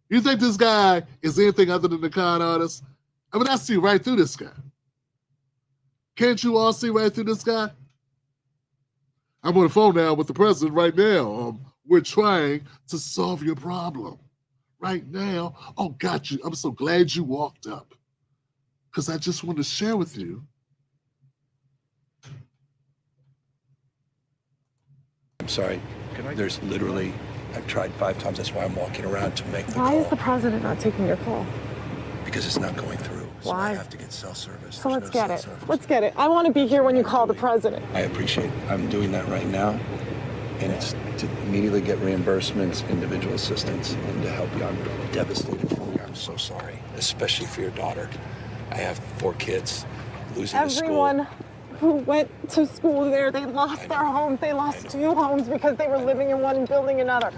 S1: You think this guy is anything other than a con artist? I mean, I see right through this guy. Can't you all see right through this guy? I'm on the phone now with the president right now. We're trying to solve your problem right now. Oh, got you. I'm so glad you walked up, because I just want to share with you.
S9: I'm sorry. There's literally, I've tried 5 times. That's why I'm walking around to make the
S8: Why
S9: call.
S8: is the president not taking your call?
S9: Because it's not going through. So
S8: Why?
S9: I have to get cell service.
S8: So let's
S9: There's
S8: get
S9: no
S8: it.
S9: cell service.
S8: Let's get it. I want to be here when you call the president.
S9: I appreciate it. I'm doing that right now. And it's to immediately get reimbursements, individual assistance, and to help you. I'm devastated for you. I'm so sorry, especially for your daughter. I have 4 kids losing the school.
S8: Everyone who went to school there, they lost their homes. They lost 2 homes because they were living in one and building another.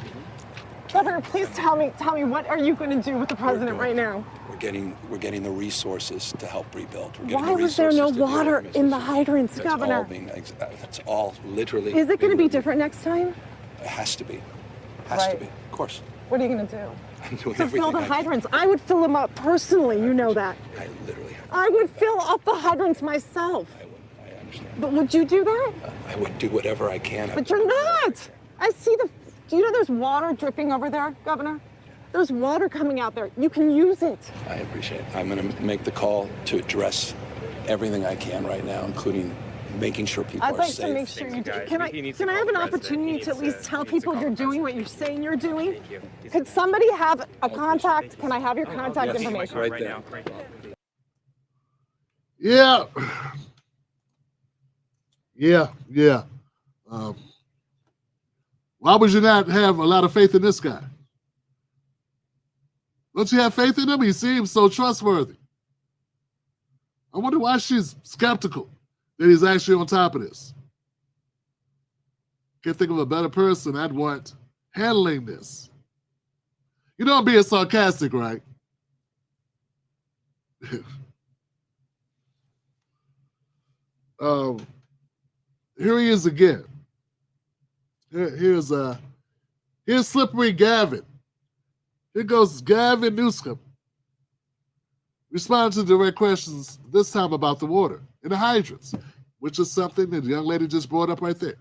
S8: Governor, please tell me, what are you going to do with the president right now?
S9: We're getting the resources to help rebuild. We're getting
S8: Why
S9: the
S8: was there no
S9: resources to do
S8: water
S9: it.
S8: in the hydrants,
S9: That's
S8: Governor?
S9: all that's all literally.
S8: Is it going to be different next time?
S9: It has to be. Has to
S8: Right.
S9: be. Of course.
S8: What are you going to do?
S9: I'm doing
S8: To
S9: everything
S8: fill the
S9: I can.
S8: hydrants. I would fill them up personally, you know that.
S9: I literally have.
S8: I would fill up the hydrants myself.
S9: I understand.
S8: But would you do that?
S9: I would do whatever I can.
S8: But you're not. I see do you know there's water dripping over there, Governor? There's water coming out there. You can use it.
S9: I appreciate it. I'm going to make the call to address everything I can right now, including making sure people
S8: I'd
S9: are
S8: like
S9: safe.
S8: to make sure you do. Can I have an opportunity to at least tell people you're doing what you're saying you're doing? Could somebody have a contact? Can I have your contact information?
S9: Right there.
S1: Yeah. Yeah. Why would you not have a lot of faith in this guy? Don't you have faith in him? He seems so trustworthy. I wonder why she's skeptical that he's actually on top of this. Can't think of a better person I'd want handling this. You know I'm being sarcastic, right? Here he is again. Here's Slippery Gavin. Here goes Gavin Newsom. Responding to direct questions, this time about the water and the hydrants, which is something that the young lady just brought up right there.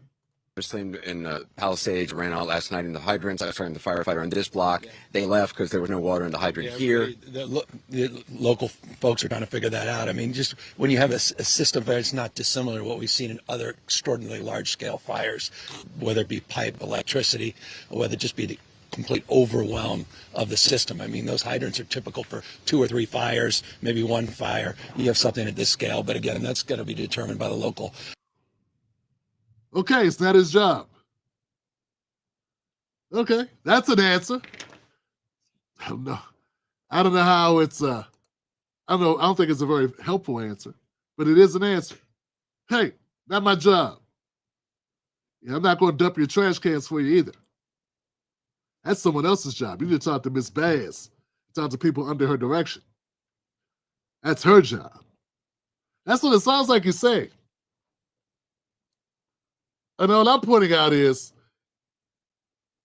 S10: In Palisades ran out last night in the hydrants. I was trying to firefighter in this block. They left because there was no water in the hydrant here.
S9: The local folks are trying to figure that out. I mean, just when you have a system that's not dissimilar to what we've seen in other extraordinarily large-scale fires, whether it be pipe, electricity, or whether it just be the complete overwhelm of the system. I mean, those hydrants are typical for 2 or 3 fires, maybe 1 fire. You have something at this scale, but again, that's going to be determined by the local.
S1: Okay, it's not his job. Okay, that's an answer. I don't know how it's I don't think it's a very helpful answer, but it is an answer. Hey, not my job. Yeah, I'm not going to dump your trash cans for you either. That's someone else's job. You need to talk to Miss Bass. Talk to people under her direction. That's her job. That's what it sounds like you're saying. And all I'm pointing out is,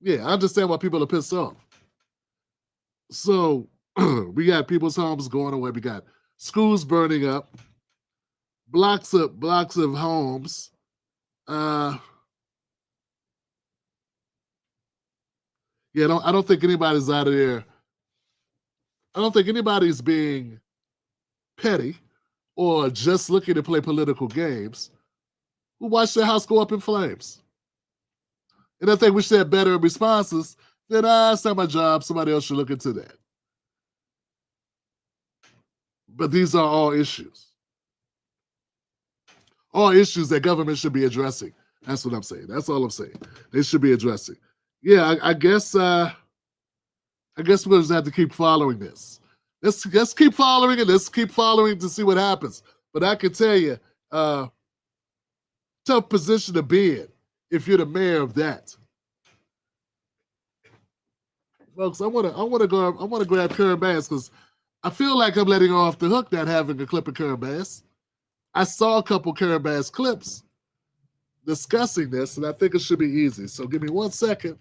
S1: yeah, I understand why people are pissed off. So we got people's homes going away. We got schools burning up, blocks of homes. Yeah, I don't think anybody's out of there. I don't think anybody's being petty or just looking to play political games who watch their house go up in flames. And I think we should have better responses than, it's not my job, somebody else should look into that. But these are all issues. All issues that government should be addressing. That's what I'm saying. That's all I'm saying. They should be addressing. Yeah, I guess we'll just have to keep following this. let's keep following it. Let's keep following to see what happens. But I can tell you, tough position to be in if you're the mayor of that. Folks, I want to grab Karen Bass because I feel like I'm letting her off the hook not having a clip of Karen Bass. I saw a couple Karen Bass clips discussing this, and I think it should be easy. So give me 1 second.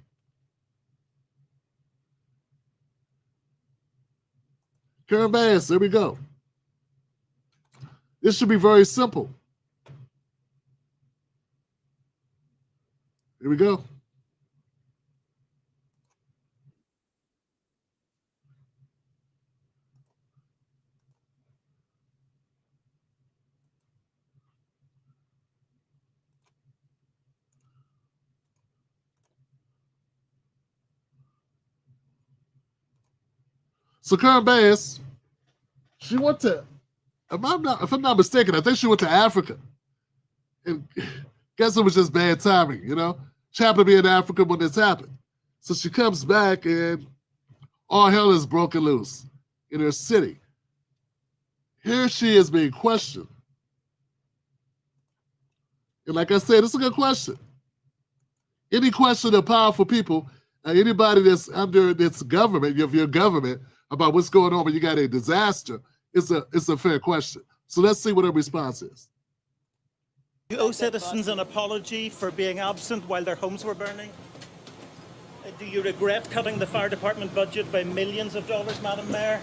S1: Karen Bass, there we go. This should be very simple. Here we go. So Karen Bass, she went to, if I'm not mistaken, I think she went to Africa. And guess it was just bad timing, you know? She happened to be in Africa when this happened. So she comes back and all hell is broken loose in her city. Here she is being questioned. And like I said, it's a good question. Any question of powerful people, anybody that's under this government, of your government, about what's going on when you got a disaster, it's a fair question. So let's see what her response is.
S11: You owe citizens an apology for being absent while their homes were burning. Do you regret cutting the fire department budget by millions of dollars, Madam Mayor?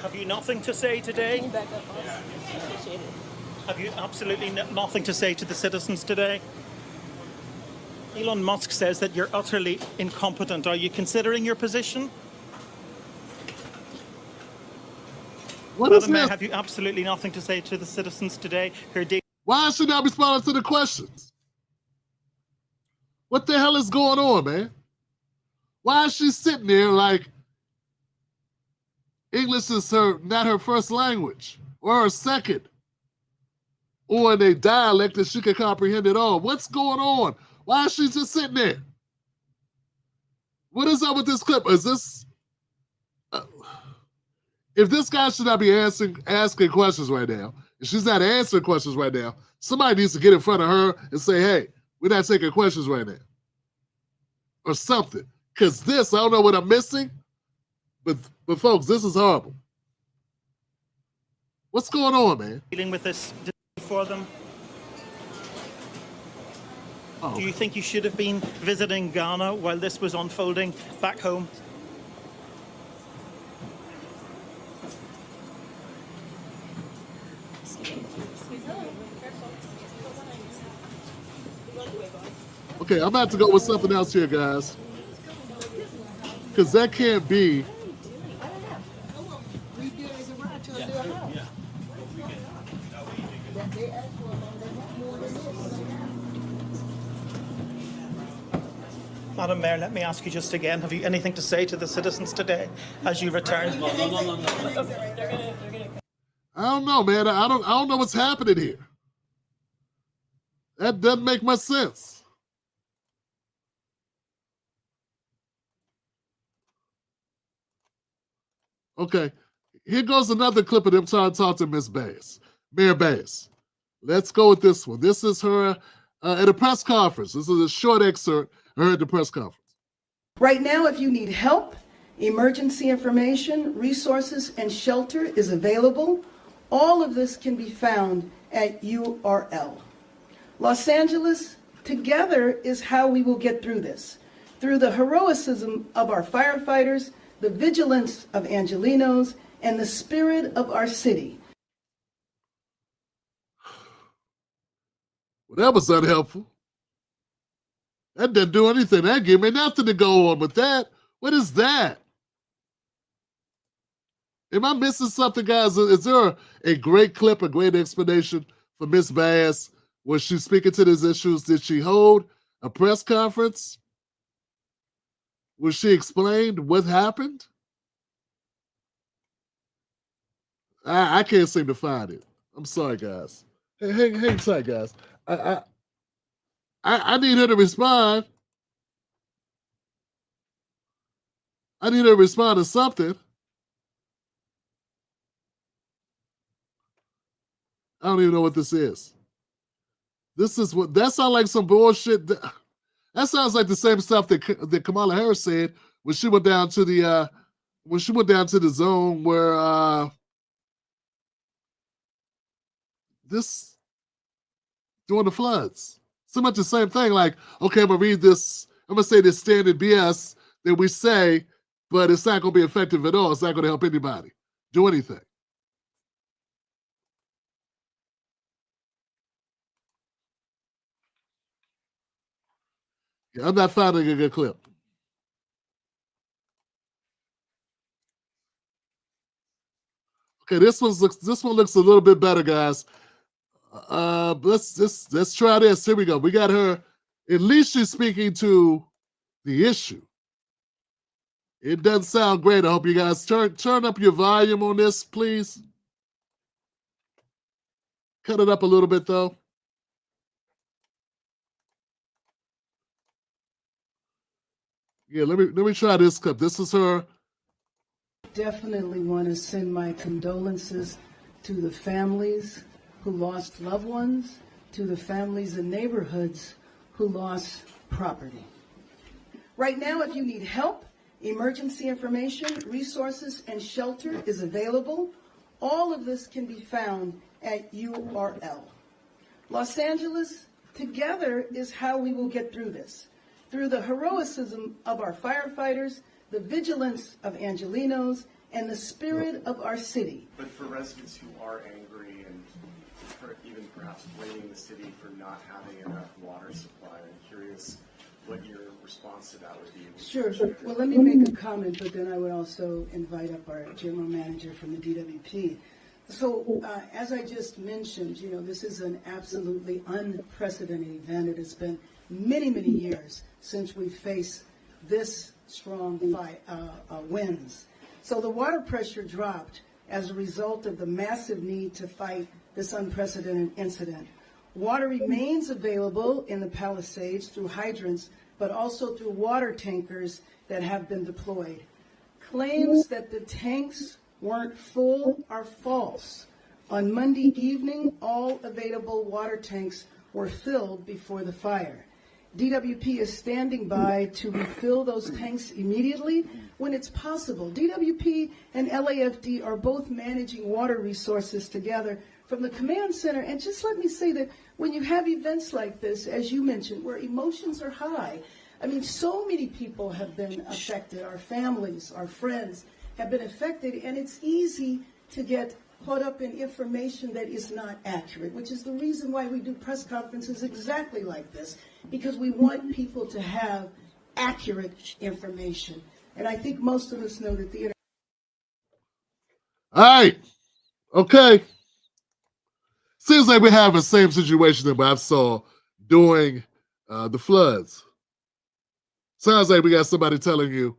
S11: Have you nothing to say today? Have you absolutely nothing to say to the citizens today? Elon Musk says that you're utterly incompetent. Are you considering your position? Madam Mayor, have you absolutely nothing to say to the citizens today?
S1: Why should I respond to the questions? What the hell is going on, man? Why is she sitting there like English is not her first language or her second, or in a dialect that she can comprehend at all? What's going on? Why is she just sitting there? What is up with this clip? Is this... if this guy should not be asking questions right now, if she's not answering questions right now, somebody needs to get in front of her and say, hey, we're not taking questions right now. Or something. Because this, I don't know what I'm missing, but folks, this is horrible. What's going on, man?
S11: Dealing with this for them.
S1: Oh.
S11: Do you think you should have been visiting Ghana while this was unfolding back home?
S1: Okay, I'm about to go with something else here, guys. Because that can't be.
S11: Madam Mayor, let me ask you just again, have you anything to say to the citizens today as you return?
S1: I don't know, man. I don't know what's happening here. That doesn't make much sense. Okay, here goes another clip of them trying to talk to Miss Bass, Mayor Bass. Let's go with this one. This is her at a press conference. This is a short excerpt of her at the press conference.
S12: Right now, if you need help, emergency information, resources, and shelter is available. All of this can be found at URL. Los Angeles, together is how we will get through this. Through the heroism of our firefighters, the vigilance of Angelenos, and the spirit of our city.
S1: Well, that was unhelpful. That didn't do anything. That gave me nothing to go on with that. What is that? Am I missing something, guys? Is there a great clip, a great explanation for Miss Bass? Was she speaking to these issues? Did she hold a press conference? Was she explained what happened? I can't seem to find it. I'm sorry, guys. Hey, hang tight, guys. I need her to respond. I need her to respond to something. I don't even know what this is. This is what that sounds like some bullshit. That sounds like the same stuff that Kamala Harris said when she went down to the zone where this during the floods. So much the same thing. Like, okay, I'm gonna read this. I'm gonna say this standard BS that we say, but it's not gonna be effective at all. It's not gonna help anybody do anything. Yeah, I'm not finding a good clip. Okay, this one looks a little bit better, guys. Let's try this. Here we go. We got her. At least she's speaking to the issue. It doesn't sound great. I hope you guys turn up your volume on this, please. Cut it up a little bit though. Yeah, let me try this clip. This is her.
S12: Definitely want to send my condolences to the families who lost loved ones, to the families and neighborhoods who lost property. Right now, if you need help, emergency information, resources, and shelter is available. All of this can be found at URL. Los Angeles, together is how we will get through this. Through the heroism of our firefighters, the vigilance of Angelenos, and the spirit of our city.
S13: But for residents who are angry and even perhaps blaming the city for not having enough water supply, I'm curious what your response to that would be.
S12: Sure. Well, let me make a comment, but then I would also invite up our general manager from the DWP. So, as I just mentioned, this is an absolutely unprecedented event. It has been many, many years since we faced this strong winds. So the water pressure dropped as a result of the massive need to fight this unprecedented incident. Water remains available in the Palisades through hydrants, but also through water tankers that have been deployed. Claims that the tanks weren't full are false. On Monday evening, all available water tanks were filled before the fire. DWP is standing by to refill those tanks immediately when it's possible. DWP and LAFD are both managing water resources together from the command center. And just let me say that when you have events like this, as you mentioned, where emotions are high, I mean, so many people have been affected. Our families, our friends have been affected, and it's easy to get caught up in information that is not accurate, which is the reason why we do press conferences exactly like this, because we want people to have accurate information. And I think most of us know that the
S1: All right. Okay. Seems like we have the same situation that I saw during the floods. Sounds like we got somebody telling you,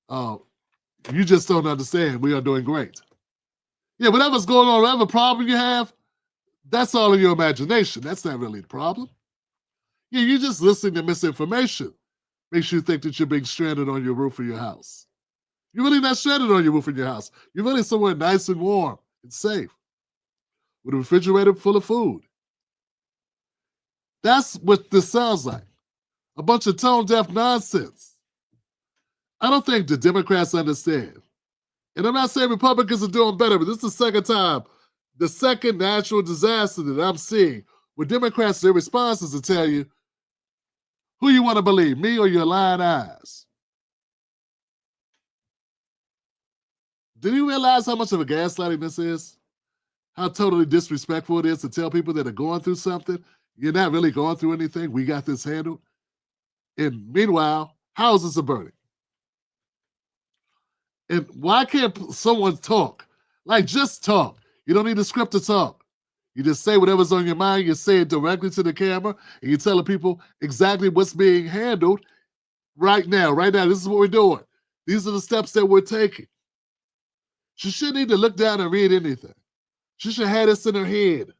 S1: you just don't understand. We are doing great. Yeah, whatever's going on, whatever problem you have, that's all in your imagination. That's not really the problem. Yeah, you're just listening to misinformation. Makes you think that you're being stranded on your roof of your house. You're really not stranded on your roof of your house. You're really somewhere nice and warm and safe with a refrigerator full of food. That's what this sounds like. A bunch of tone-deaf nonsense. I don't think the Democrats understand. And I'm not saying Republicans are doing better, but this is the second time, the second natural disaster that I'm seeing where Democrats, their response is to tell you who you want to believe, me or your lying eyes. Do you realize how much of a gaslighting this is? How totally disrespectful it is to tell people that are going through something, you're not really going through anything, we got this handled. And meanwhile, houses are burning. And why can't someone talk? Like, just talk. You don't need a script to talk. You just say whatever's on your mind. You say it directly to the camera, and you tell the people exactly what's being handled right now. Right now, this is what we're doing. These are the steps that we're taking. She shouldn't need to look down and read anything. She should have this in her head.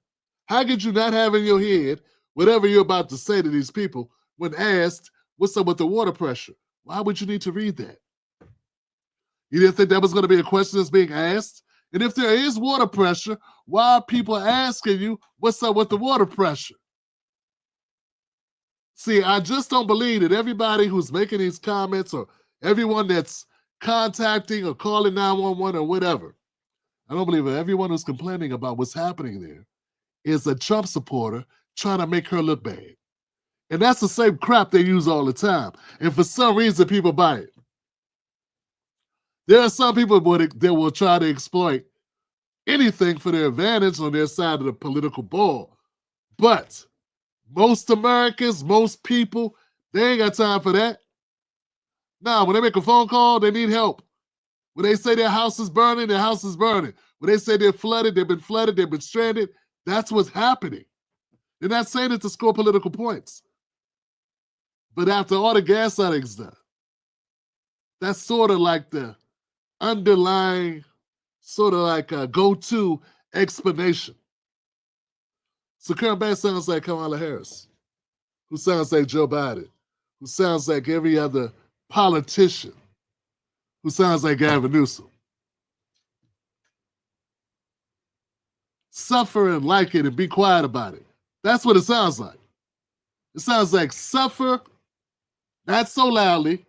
S1: How could you not have in your head whatever you're about to say to these people when asked, what's up with the water pressure? Why would you need to read that? You didn't think that was going to be a question that's being asked And if there is water pressure, why are people asking you what's up with the water pressure? See, I just don't believe that everybody who's making these comments or everyone that's contacting or calling 911 or whatever, I don't believe that everyone who's complaining about what's happening there is a Trump supporter trying to make her look bad. And that's the same crap they use all the time. And for some reason, people buy it. There are some people that will try to exploit anything for their advantage on their side of the political ball. But most Americans, most people, they ain't got time for that. Nah, when they make a phone call, they need help. When they say their house is burning, their house is burning. When they say they're flooded, they've been stranded, that's what's happening. They're not saying it to score political points. But after all the gaslighting's done, that's sort of like the underlying, sort of like a go-to explanation. So Karen Bass sounds like Kamala Harris, who sounds like Joe Biden, who sounds like every other politician, who sounds like Gavin Newsom. Suffer and like it and be quiet about it. That's what it sounds like. It sounds like suffer, not so loudly,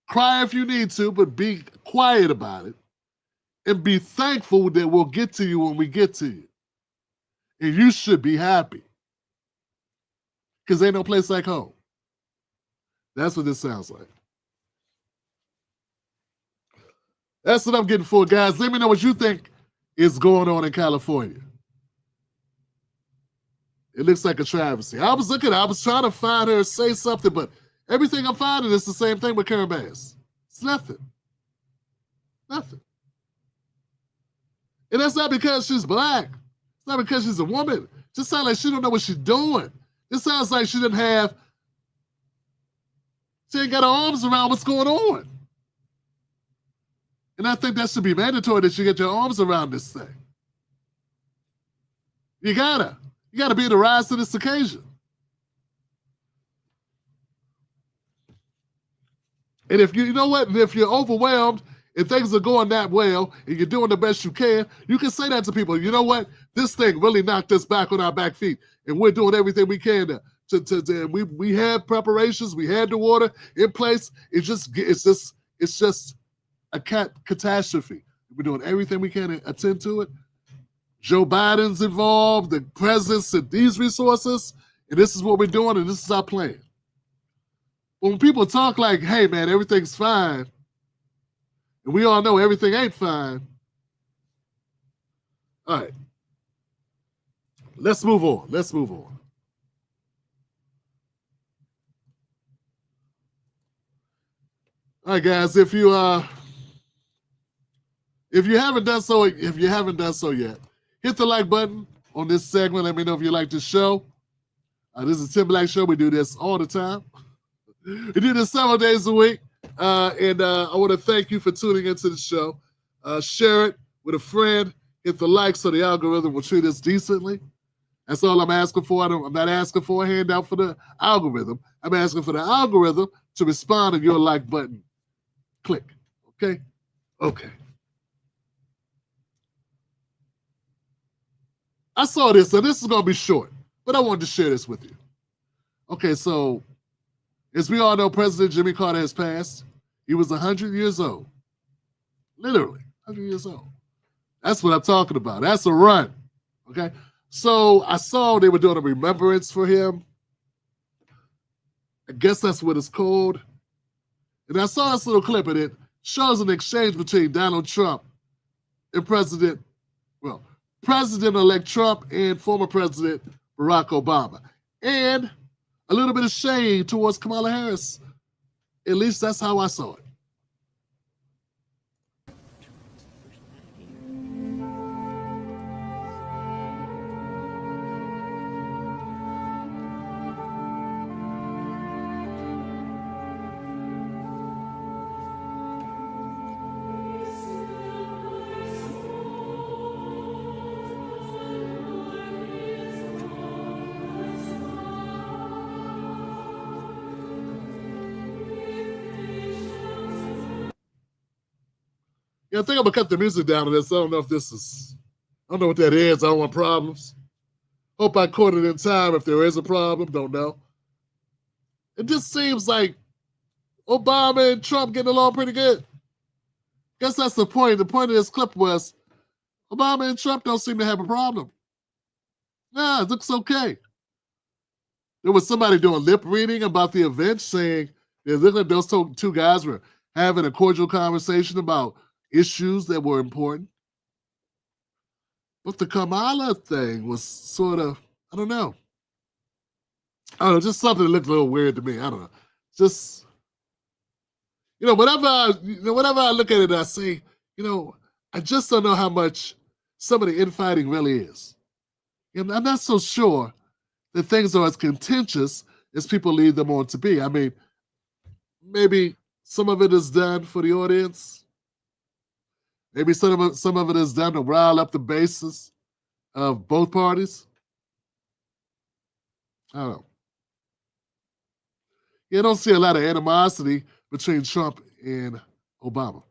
S1: cry if you need to, but be quiet about it, and be thankful that we'll get to you when we get to you. And you should be happy. Because ain't no place like home. That's what this sounds like. That's what I'm getting for, guys. Let me know what you think is going on in California. It looks like a travesty. I was trying to find her say something, but everything I'm finding is the same thing with Karen Bass. It's nothing. Nothing. And that's not because she's black. It's not because she's a woman. It just sounds like she don't know what she's doing. It sounds like she ain't got her arms around what's going on. And I think that should be mandatory that you get your arms around this thing. You gotta be able to rise to this occasion. And if you know what, if you're overwhelmed and things are going that well and you're doing the best you can say that to people. You know what? This thing really knocked us back on our back feet, and we're doing everything we can we had preparations, we had the water in place. It's just a catastrophe. We're doing everything we can to attend to it. Joe Biden's involved, the president sent these resources, and this is what we're doing, and this is our plan. When people talk like, hey man, everything's fine, and we all know everything ain't fine. All right. Let's move on. All right, guys, if you haven't done so yet, hit the like button on this segment. Let me know if you like this show. This is Tim Black Show. We do this all the time. We do this several days a week. And I want to thank you for tuning into the show. Share it with a friend. Hit the like so the algorithm will treat us decently. That's all I'm asking for. I'm not asking for a handout for the algorithm. I'm asking for the algorithm to respond to your like button. Click. Okay? Okay. I saw this, and this is going to be short, but I wanted to share this with you. Okay, so as we all know, President Jimmy Carter has passed. He was 100 years old. Literally, 100 years old. That's what I'm talking about. That's a run. Okay? So I saw they were doing a remembrance for him. I guess that's what it's called. And I saw this little clip, and it shows an exchange between Donald Trump and President-elect Trump and former President Barack Obama. And a little bit of shade towards Kamala Harris. At least that's how I saw it. Yeah, I think I'm gonna cut the music down to this. I don't know what that is. I don't want problems. Hope I caught it in time. If there is a problem, don't know. It just seems like Obama and Trump getting along pretty good. Guess that's the point. The point of this clip was Obama and Trump don't seem to have a problem. Nah, it looks okay. There was somebody doing lip reading about the event saying it looked like those two guys were having a cordial conversation about issues that were important. But the Kamala thing was sort of, I don't know, just something that looked a little weird to me. I don't know. Just, whenever I look at it, I see, I just don't know how much some of the infighting really is. And I'm not so sure that things are as contentious as people lead them on to be. I mean, maybe some of it is done for the audience. Maybe some of it is done to rile up the bases of both parties. I don't know. You don't see a lot of animosity between Trump and Obama.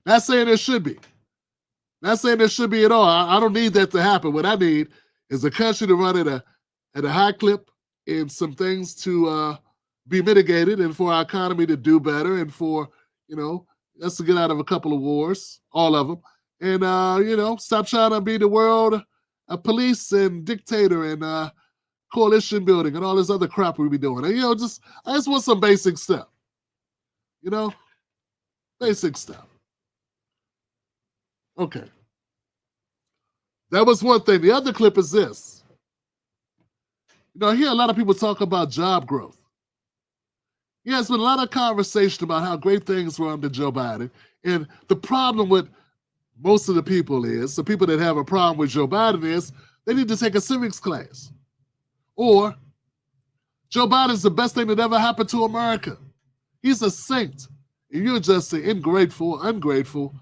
S1: Not saying there should be. Not saying there should be at all. I don't need that to happen. What I need is the country to run at a high clip and some things to be mitigated and for our economy to do better and for, us to get out of a couple of wars, all of them. And, stop trying to be the world police and dictator and coalition building and all this other crap we be doing. And, I just want some basic stuff. Basic stuff. Okay. That was one thing. The other clip is this. I hear a lot of people talk about job growth. Yeah, there's been a lot of conversation about how great things were under Joe Biden. And the problem with most of the people is, the people that have a problem with Joe Biden is, they need to take a civics class. Or, Joe Biden's the best thing that ever happened to America. He's a saint. And you're just an ungrateful,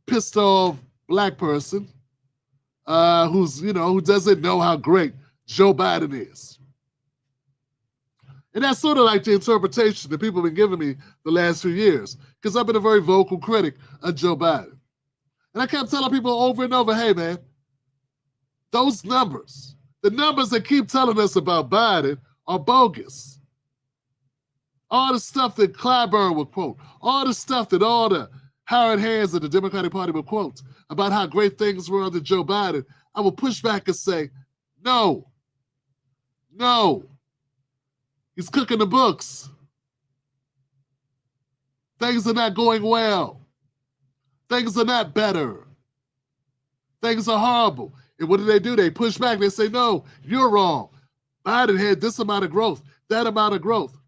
S1: pissed off black person who doesn't know how great Joe Biden is. And that's sort of like the interpretation that people have been giving me the last few years, because I've been a very vocal critic of Joe Biden. And I kept telling people over and over, hey, man, those numbers, the numbers that keep telling us about Biden are bogus. All the stuff that Clyburn would quote, all the stuff that all the hired hands of the Democratic Party would quote about how great things were under Joe Biden, I will push back and say, no. He's cooking the books. Things are not going well. Things are not better. Things are horrible. And what do? They push back. They say, no, you're wrong. Biden had this amount of growth, that amount of growth.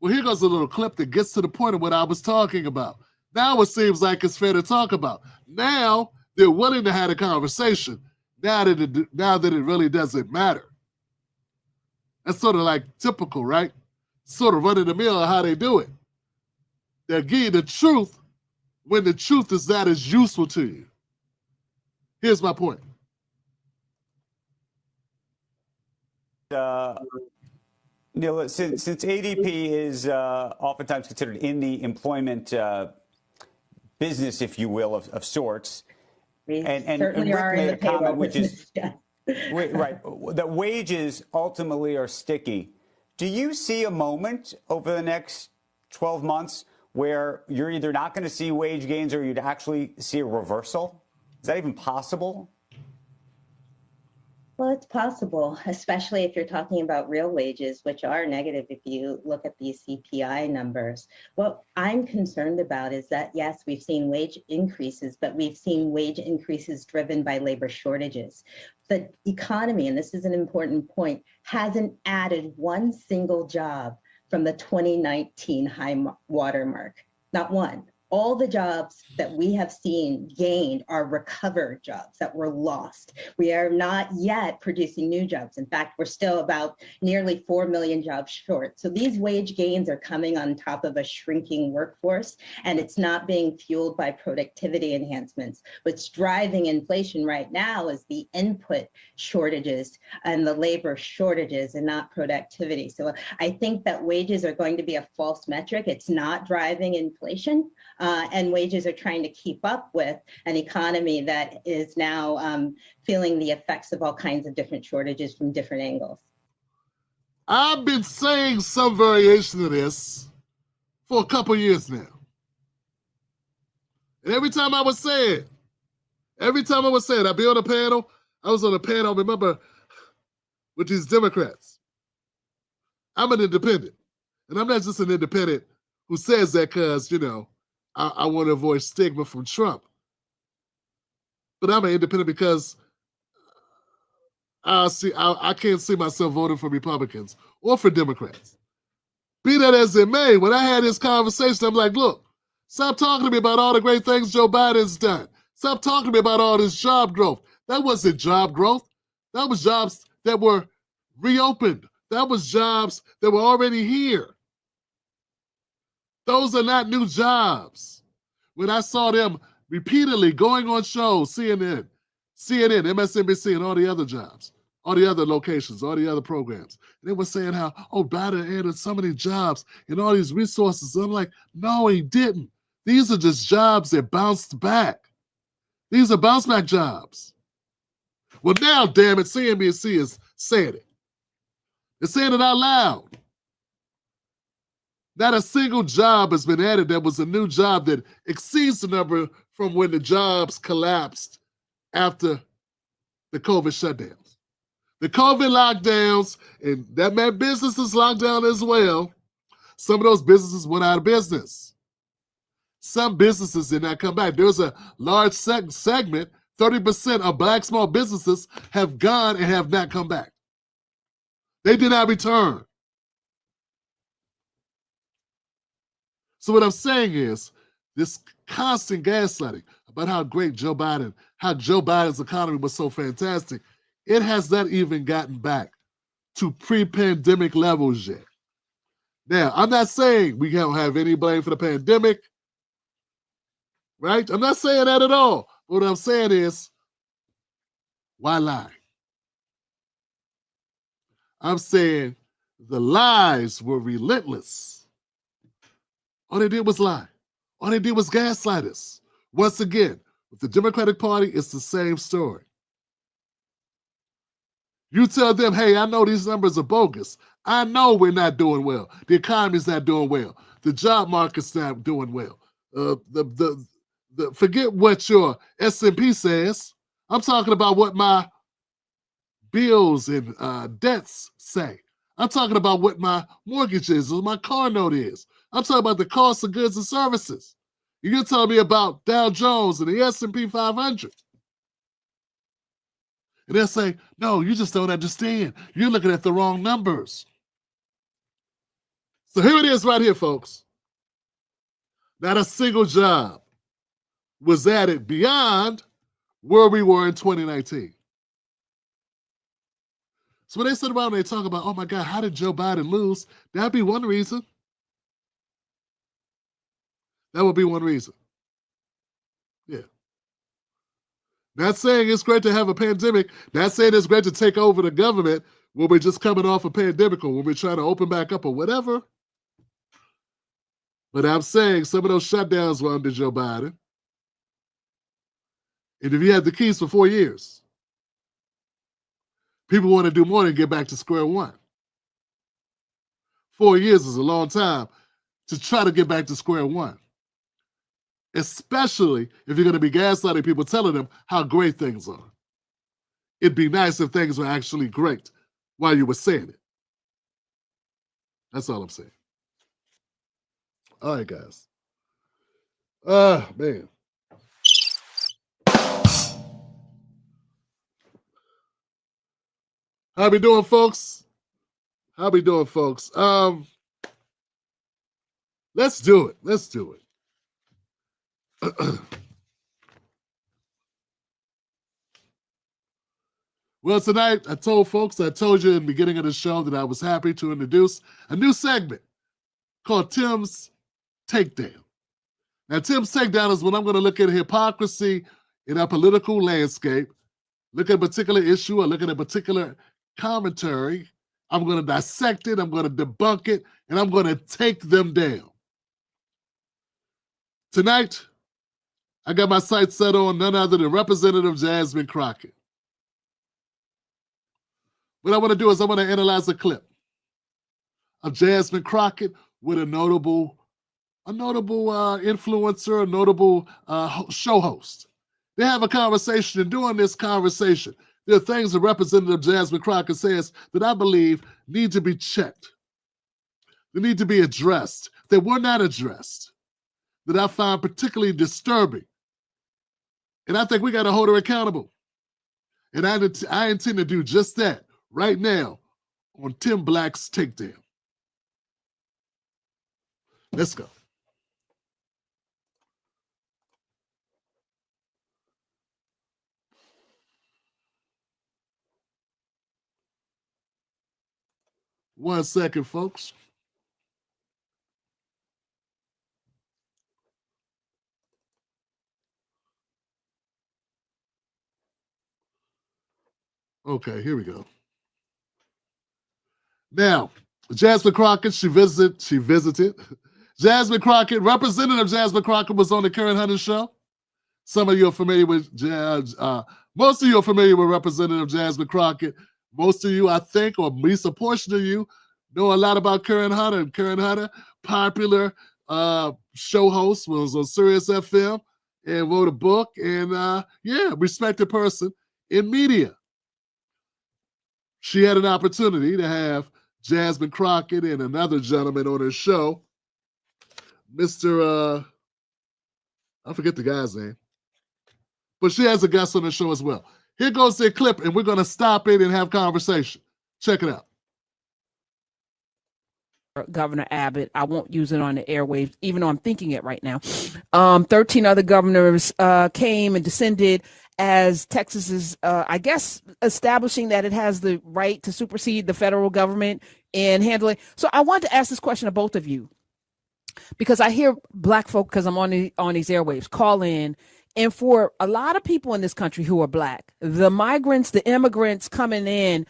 S1: Well, here goes a little clip that gets to the point of what I was talking about. Now it seems like it's fair to talk about. Now they're willing to have a conversation. Now that it really doesn't matter. That's sort of like typical, right? Sort of run of the mill of how they do it. They'll give you the truth when the truth is not as useful to you. Here's my point.
S14: Neil, since ADP is oftentimes considered in the employment business, if you will, of sorts, and Rick made a comment, which is right, that wages ultimately are sticky. Do you see a moment over the next 12 months where you're either not going to see wage gains or you'd actually see a reversal? Is that even possible?
S15: Well, it's possible, especially if you're talking about real wages, which are negative if you look at these CPI numbers. What I'm concerned about is that, yes, we've seen wage increases, but we've seen wage increases driven by labor shortages. The economy, and this is an important point, hasn't added one single job from the 2019 high watermark, not one. All the jobs that we have seen gained are recovered jobs that were lost. We are not yet producing new jobs. In fact, we're still about nearly 4 million jobs short. So these wage gains are coming on top of a shrinking workforce, and it's not being fueled by productivity enhancements. What's driving inflation right now is the input shortages and the labor shortages and not productivity. So I think that wages are going to be a false metric. It's not driving inflation. and wages are trying to keep up with an economy that is now feeling the effects of all kinds of different shortages from different angles.
S1: I've been saying some variation of this for a couple years now. And every time I would say it, I'd be on a panel. I was on a panel, remember, with these Democrats. I'm an independent. And I'm not just an independent who says that because, I want to avoid stigma from Trump. But I'm an independent because I can't see myself voting for Republicans or for Democrats. Be that as it may, when I had this conversation, I'm like, look, stop talking to me about all the great things Joe Biden's done. Stop talking to me about all this job growth. That wasn't job growth. That was jobs that were reopened. That was jobs that were already here. Those are not new jobs. When I saw them repeatedly going on shows, CNN, MSNBC, and all the other jobs, all the other locations, all the other programs, they were saying how, Biden added so many jobs and all these resources. And I'm like, no, he didn't. These are just jobs that bounced back. These are bounce back jobs. Well, now, damn it, CNBC is saying it. They're saying it out loud. Not a single job has been added that was a new job that exceeds the number from when the jobs collapsed after the COVID shutdowns. The COVID lockdowns, and that meant businesses locked down as well. Some of those businesses went out of business. Some businesses did not come back. There's a large segment, 30% of Black small businesses have gone and have not come back. They did not return. So what I'm saying is this constant gaslighting about how great Joe Biden's economy was so fantastic, it has not even gotten back to pre-pandemic levels yet. Now, I'm not saying we don't have any blame for the pandemic, right? I'm not saying that at all. What I'm saying is, why lie? I'm saying the lies were relentless. All they did was lie. All they did was gaslight us. Once again, with the Democratic Party, it's the same story. You tell them, hey, I know these numbers are bogus. I know we're not doing well. The economy's not doing well. The job market's not doing well. Forget what your S&P says. I'm talking about what my bills and debts say. I'm talking about what my mortgage is, or my car note is. I'm talking about the cost of goods and services. You're telling me about Dow Jones and the S&P 500. And they'll say, no, you just don't understand. You're looking at the wrong numbers. So here it is right here, folks. Not a single job was added beyond where we were in 2019. So when they sit around and they talk about, oh my God, how did Joe Biden lose? That'd be one reason. That would be one reason. Yeah. Not saying it's great to have a pandemic. Not saying it's great to take over the government when we're just coming off a pandemic or when we're trying to open back up or whatever. But I'm saying some of those shutdowns were under Joe Biden. And if you had the keys for 4 years, people want to do more than get back to square one. 4 years is a long time to try to get back to square one. Especially if you're going to be gaslighting people, telling them how great things are. It'd be nice if things were actually great while you were saying it. That's all I'm saying. All right, guys. Man. How we doing, folks? How we doing, folks? Let's do it. Let's do it. Well, tonight I told you in the beginning of the show that I was happy to introduce a new segment called Tim's Takedown. Now, Tim's Takedown is when I'm going to look at hypocrisy in our political landscape, look at a particular issue or look at a particular commentary. I'm going to dissect it, I'm going to debunk it, and I'm going to take them down. Tonight, I got my sights set on none other than Representative Jasmine Crockett. What I want to do is I want to analyze a clip of Jasmine Crockett with a notable influencer, a notable show host. They have a conversation, and during this conversation, there are things that Representative Jasmine Crockett says that I believe need to be checked. They need to be addressed, that were not addressed, that I find particularly disturbing. And I think we got to hold her accountable. And I intend to do just that right now on Tim Black's Takedown. Let's go. One second, folks. Okay, here we go. Now, Jasmine Crockett, she visited. Jasmine Crockett, Representative Jasmine Crockett was on the Karen Hunter show. Some of you are familiar with most of you are familiar with Representative Jasmine Crockett. Most of you, I think, or at least a portion of you, know a lot about Karen Hunter. And Karen Hunter, popular show host, was on Sirius FM and wrote a book. And respected person in media. She had an opportunity to have Jasmine Crockett and another gentleman on her show, Mr. I forget the guy's name, but she has a guest on the show as well. Here goes the clip, and we're going to stop it and have conversation. Check it out.
S16: Governor Abbott, I won't use it on the airwaves, even though I'm thinking it right now. 13 other governors came and descended as Texas is, I guess, establishing that it has the right to supersede the federal government in handling. So I want to ask this question to both of you, because I hear Black folk, because I'm on these airwaves, call in. And for a lot of people in this country who are Black, the migrants, the immigrants coming in,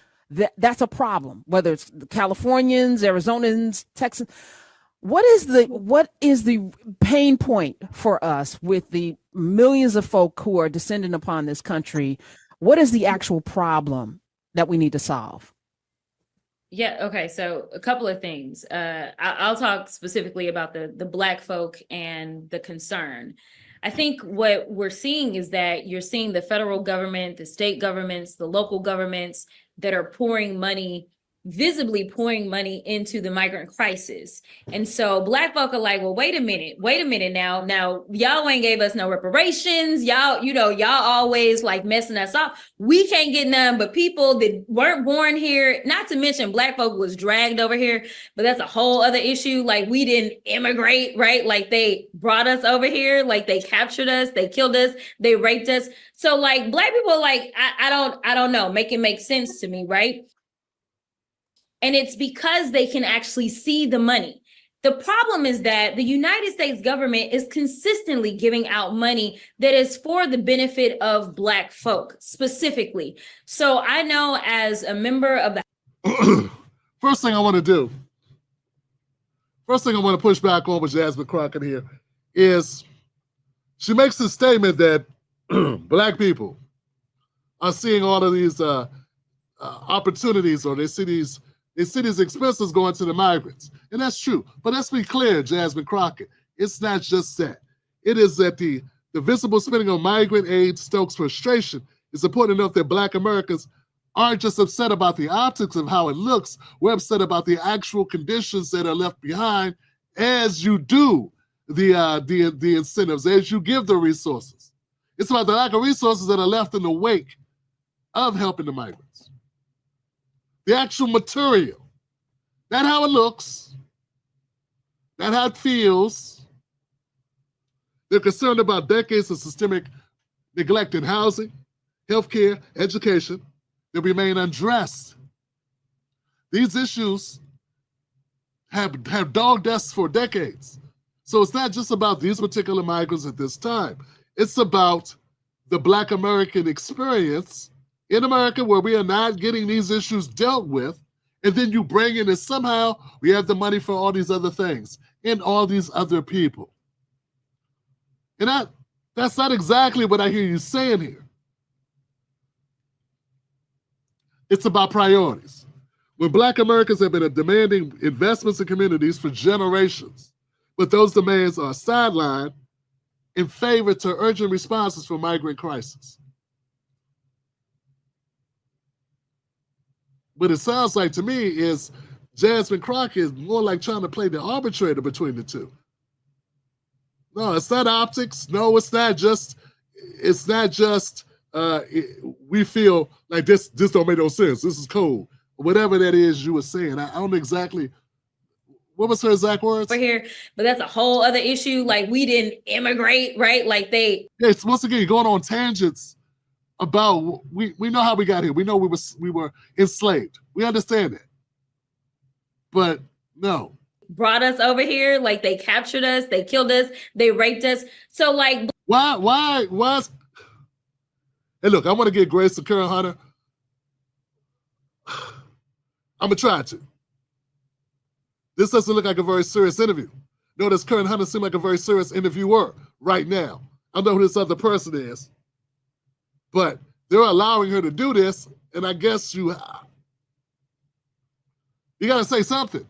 S16: that's a problem, whether it's the Californians, Arizonans, Texans. What is the pain point for us with the millions of folk who are descending upon this country? What is the actual problem that we need to solve?
S17: Yeah, okay, so a couple of things. I'll talk specifically about the Black folk and the concern. I think what we're seeing is that you're seeing the federal government, the state governments, the local governments that are visibly pouring money into the migrant crisis. And so Black folk are like, well, wait a minute now y'all ain't gave us no reparations. Y'all always like messing us up. We can't get none, but people that weren't born here, not to mention Black folk was dragged over here, but that's a whole other issue. Like, we didn't immigrate, right? Like, they brought us over here, like they captured us, they killed us, they raped us. So like Black people are like, I don't know, make it make sense to me, right? And it's because they can actually see the money. The problem is that the United States government is consistently giving out money that is for the benefit of Black folk specifically. So I know as a member of the
S1: First thing I want to push back on with Jasmine Crockett here is she makes the statement that Black people are seeing all of these opportunities, or they see these expenses going to the migrants. And that's true. But let's be clear, Jasmine Crockett, it's not just that. It is that the visible spending on migrant aid stokes frustration. It's important to note that Black Americans aren't just upset about the optics of how it looks. We're upset about the actual conditions that are left behind as you do the incentives, as you give the resources. It's about the lack of resources that are left in the wake of helping the migrants. The actual material, not how it looks, not how it feels. They're concerned about decades of systemic neglect in housing, healthcare, education that remain unaddressed. These issues have dogged us for decades. So it's not just about these particular migrants at this time. It's about the Black American experience in America, where we are not getting these issues dealt with, and then you bring in and somehow we have the money for all these other things and all these other people. And that's not exactly what I hear you saying here. It's about priorities. When Black Americans have been demanding investments in communities for generations, but those demands are sidelined in favor to urgent responses for migrant crisis. What it sounds like to me is Jasmine Crockett is more like trying to play the arbitrator between the two. No, it's not optics. No, it's not just we feel like this don't make no sense. This is cold. Whatever that is you were saying. I don't know exactly. What was her exact words?
S17: Over here, but that's a whole other issue. Like, we didn't immigrate, right? Like they.
S1: Yeah, it's once again going on tangents about we know how we got here. We know we were enslaved. We understand that. But no.
S17: Brought us over here, like they captured us, they killed us, they raped us. So like
S1: why hey, look, I want to give grace to Karen Hunter. I'm gonna try to. This doesn't look like a very serious interview. Notice Karen Hunter seemed like a very serious interviewer right now. I don't know who this other person is, but they're allowing her to do this, and I guess you gotta say something.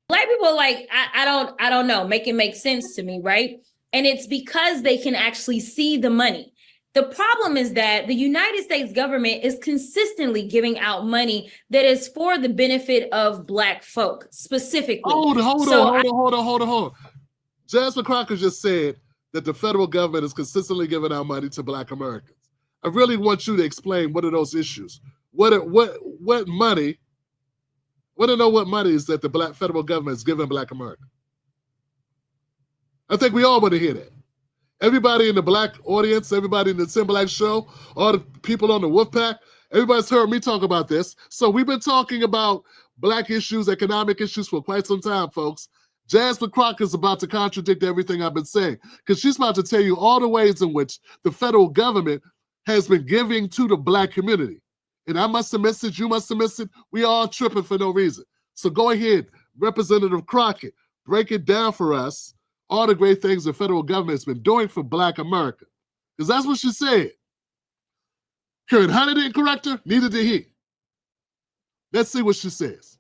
S17: Black people, like, I don't know, make it make sense to me, right? And it's because they can actually see the money. The problem is that the United States government is consistently giving out money that is for the benefit of Black folk specifically.
S1: Hold on. Jasmine Crockett just said that the federal government is consistently giving out money to Black Americans. I really want you to explain what are those issues. What money? I want to know what money is that the federal government is giving Black America. I think we all want to hear that. Everybody in the Black audience, everybody in the Tim Black Show, all the people on the Wolfpack, everybody's heard me talk about this. So we've been talking about Black issues, economic issues for quite some time, folks. Jasmine Crockett is about to contradict everything I've been saying because she's about to tell you all the ways in which the federal government has been giving to the Black community. And I must have missed it, you must have missed it. We all tripping for no reason. So go ahead, Representative Crockett, break it down for us, all the great things the federal government has been doing for Black America. Because that's what she said. Karen Hunter didn't correct her, neither did he. Let's see what she says.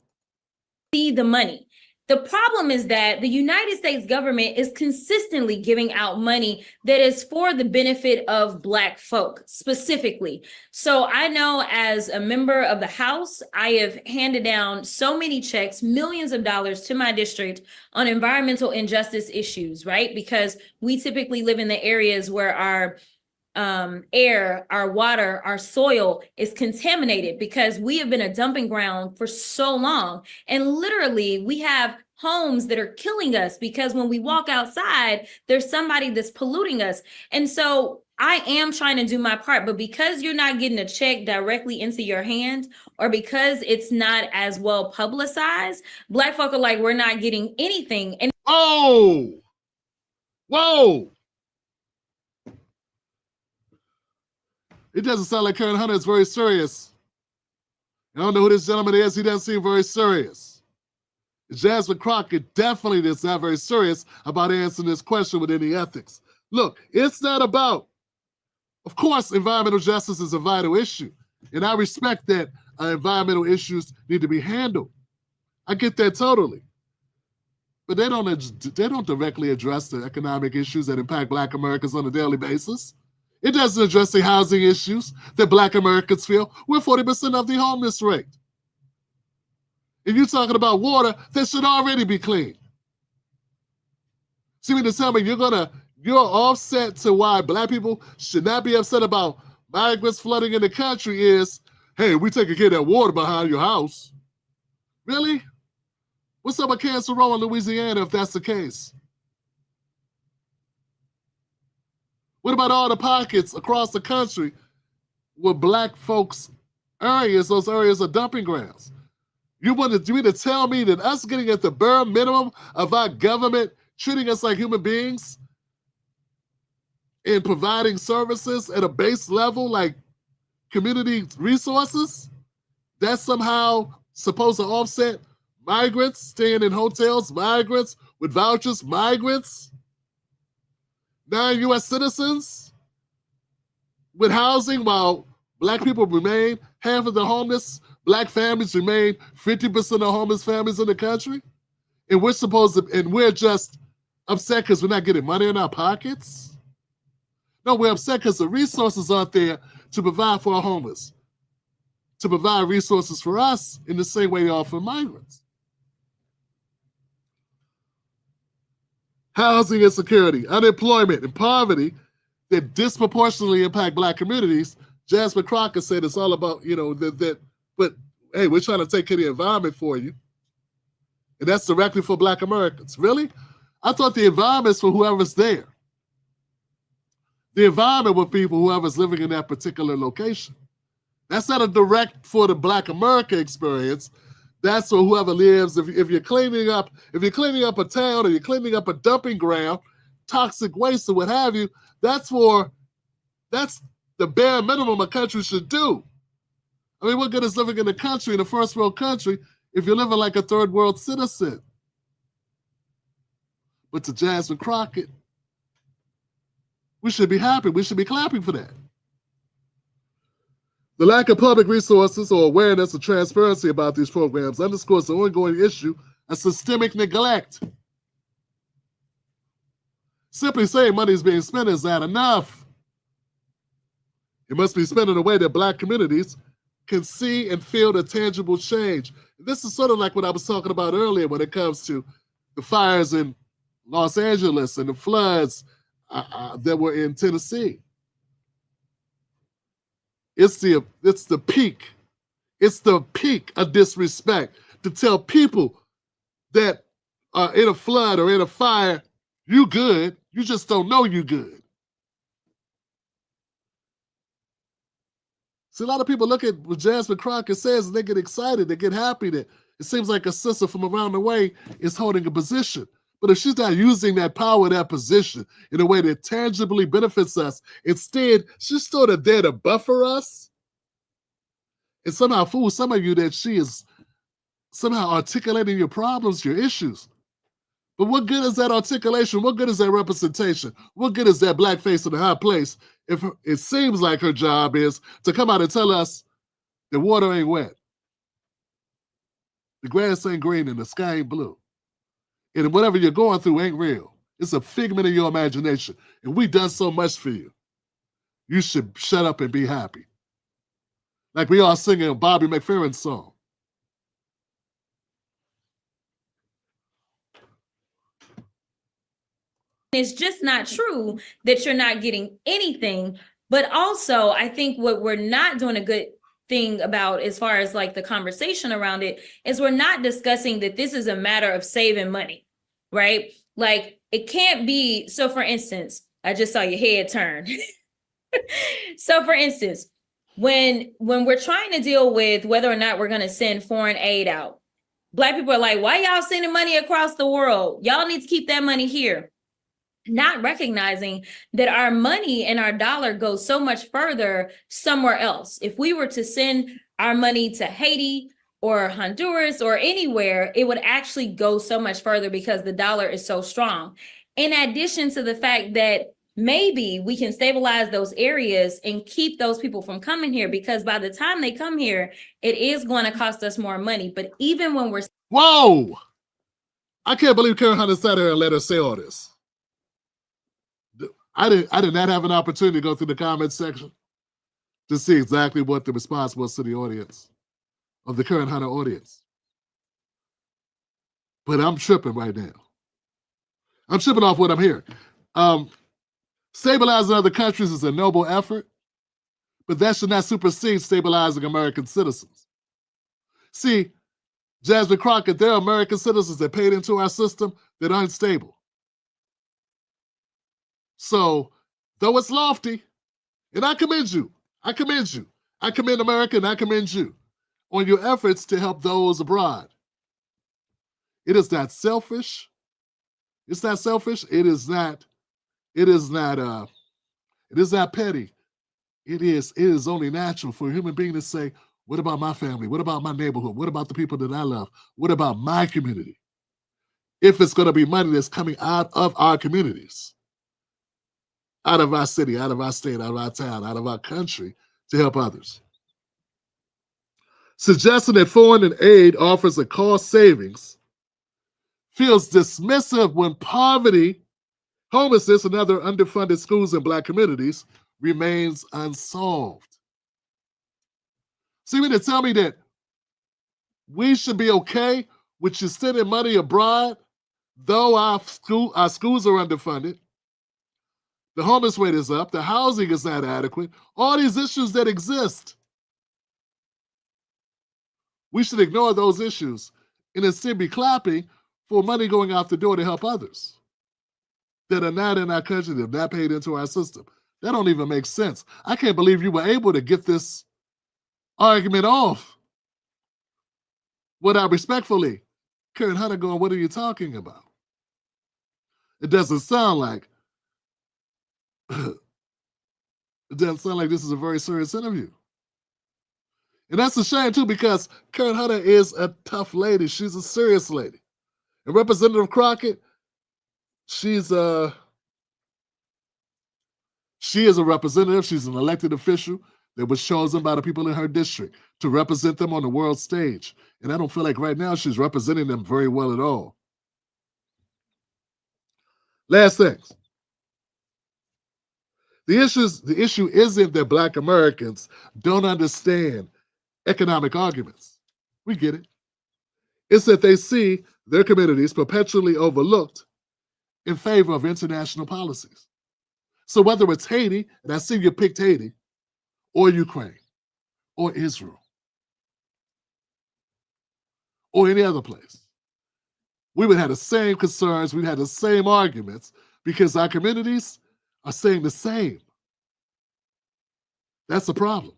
S17: See the money. The problem is that the United States government is consistently giving out money that is for the benefit of Black folk specifically. So I know as a member of the House, I have handed down so many checks, millions of dollars to my district on environmental injustice issues, right? Because we typically live in the areas where our air, our water, our soil is contaminated because we have been a dumping ground for so long. And literally we have homes that are killing us because when we walk outside, there's somebody that's polluting us. And so I am trying to do my part, but because you're not getting a check directly into your hand or because it's not as well publicized, Black folk are like, we're not getting anything. And
S1: Whoa! It doesn't sound like Karen Hunter is very serious. I don't know who this gentleman is. He doesn't seem very serious. Jasmine Crockett definitely is not very serious about answering this question with any ethics. Look, it's not about, of course, environmental justice is a vital issue. And I respect that environmental issues need to be handled. I get that totally. But they don't directly address the economic issues that impact Black Americans on a daily basis. It doesn't address the housing issues that Black Americans feel. We're 40% of the homeless rate. If you're talking about water, that should already be clean. See, when you tell me you're offset to why Black people should not be upset about migrants flooding in the country is, hey, we taking care of that water behind your house. Really? What's up with Cancer Row in Louisiana if that's the case? What about all the pockets across the country where Black folks areas, those areas are dumping grounds? You mean to tell me that us getting at the bare minimum of our government treating us like human beings and providing services at a base level like community resources, that's somehow supposed to offset migrants staying in hotels, migrants with vouchers, migrants? non-U.S. citizens with housing while black people remain half of the homeless, black families remain 50% of homeless families in the country? And we're just upset because we're not getting money in our pockets? No, we're upset because the resources aren't there to provide for our homeless, to provide resources for us in the same way they are for migrants. Housing insecurity, unemployment, and poverty that disproportionately impact black communities. Jasmine Crockett said it's all about, but hey, we're trying to take care of the environment for you. And that's directly for black Americans. Really? I thought the environment's for whoever's there. The environment with people, whoever's living in that particular location. That's not a direct for the black America experience. That's for whoever lives. If you're cleaning up a town or you're cleaning up a dumping ground, toxic waste or what have you, that's the bare minimum a country should do. I mean, what good is living in a country, in a first world country, if you're living like a third world citizen? But to Jasmine Crockett, we should be happy. We should be clapping for that. The lack of public resources or awareness or transparency about these programs underscores the ongoing issue of systemic neglect. Simply saying money is being spent is not enough. It must be spent in a way that black communities can see and feel the tangible change. This is sort of like what I was talking about earlier when it comes to the fires in Los Angeles and the floods that were in Tennessee. It's the peak. It's the peak of disrespect to tell people that are in a flood or in a fire, you good, you just don't know you good. See, a lot of people look at what Jasmine Crockett says and they get excited, they get happy that it seems like a sister from around the way is holding a position. But if she's not using that power, that position, in a way that tangibly benefits us, instead, she's sort of there to buffer us and somehow fool some of you that she is somehow articulating your problems, your issues. But what good is that articulation? What good is that representation? What good is that black face in the high place if it seems like her job is to come out and tell us the water ain't wet, the grass ain't green, and the sky ain't blue, and whatever you're going through ain't real. It's a figment of your imagination, and we done so much for you. You should shut up and be happy. Like we all singing a Bobby McFerrin song.
S17: It's just not true that you're not getting anything. But also, I think what we're not doing a good thing about as far as like the conversation around it is we're not discussing that this is a matter of saving money, right? Like it can't be. So for instance, I just saw your head turn. So for instance, when we're trying to deal with whether or not we're going to send foreign aid out, Black people are like, why y'all sending money across the world? Y'all need to keep that money here. Not recognizing that our money and our dollar goes so much further somewhere else. If we were to send our money to Haiti or Honduras or anywhere, it would actually go so much further because the dollar is so strong. In addition to the fact that maybe we can stabilize those areas and keep those people from coming here, because by the time they come here, it is going to cost us more money. But even when we're...
S1: Whoa! I can't believe Karen Hunter sat here and let her say all this. I did not have an opportunity to go through the comments section to see exactly what the response was to the audience, of the Karen Hunter audience. But I'm tripping right now. I'm tripping off what I'm hearing. Stabilizing other countries is a noble effort, but that should not supersede stabilizing American citizens. See, Jasmine Crockett, there are American citizens that paid into our system that are unstable. So, though it's lofty, and I commend you, I commend America, and I commend you on your efforts to help those abroad. It is not selfish. It's not selfish. It is not petty. It is only natural for a human being to say, what about my family? What about my neighborhood? What about the people that I love? What about my community? If it's going to be money that's coming out of our communities. out of our city, out of our state, out of our town, out of our country to help others. Suggesting that foreign aid offers a cost savings feels dismissive when poverty, homelessness, and other underfunded schools in Black communities remains unsolved. So you mean to tell me that we should be okay with you sending money abroad, though our schools are underfunded, the homeless rate is up, the housing is not adequate, all these issues that exist. We should ignore those issues and instead be clapping for money going out the door to help others that are not in our country, that are not paid into our system. That don't even make sense. I can't believe you were able to get this argument off without respectfully Karen Hunter going, what are you talking about? It doesn't sound like this is a very serious interview. And that's a shame too, because Karen Hunter is a tough lady. She's a serious lady. And Representative Crockett, she is a representative. She's an elected official that was chosen by the people in her district to represent them on the world stage. And I don't feel like right now she's representing them very well at all. Last things. The issue isn't that Black Americans don't understand economic arguments. We get it. It's that they see their communities perpetually overlooked in favor of international policies. So whether it's Haiti, and I see you picked Haiti, or Ukraine, or Israel, or any other place, we would have the same concerns, we'd have the same arguments, because our communities are saying the same. That's the problem.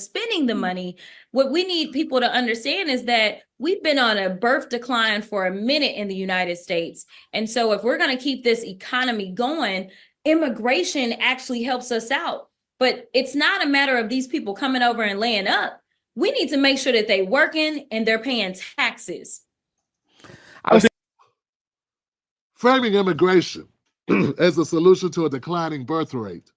S17: Spending the money, what we need people to understand is that we've been on a birth decline for a minute in the United States. And so if we're going to keep this economy going, immigration actually helps us out. But it's not a matter of these people coming over and laying up. We need to make sure that they're working and they're paying taxes.
S1: Framing immigration as a solution to a declining birth rate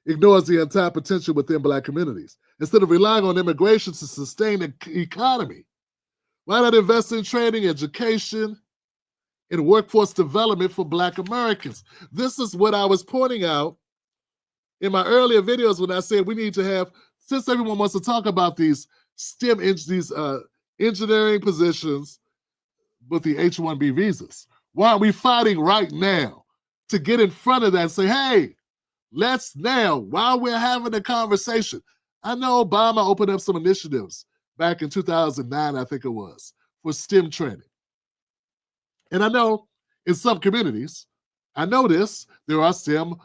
S1: ignores the entire potential within Black communities. Instead of relying on immigration to sustain the economy, why not invest in training, education, and workforce development for Black Americans? This is what I was pointing out in my earlier videos when I said we need to have, since everyone wants to talk about these STEM, engineering positions with the H-1B visas, why aren't we fighting right now to get in front of that and say, hey, let's now, while we're having a conversation, I know Obama opened up some initiatives back in 2009, I think it was, for STEM training. And I know in some communities, I know this, there are STEM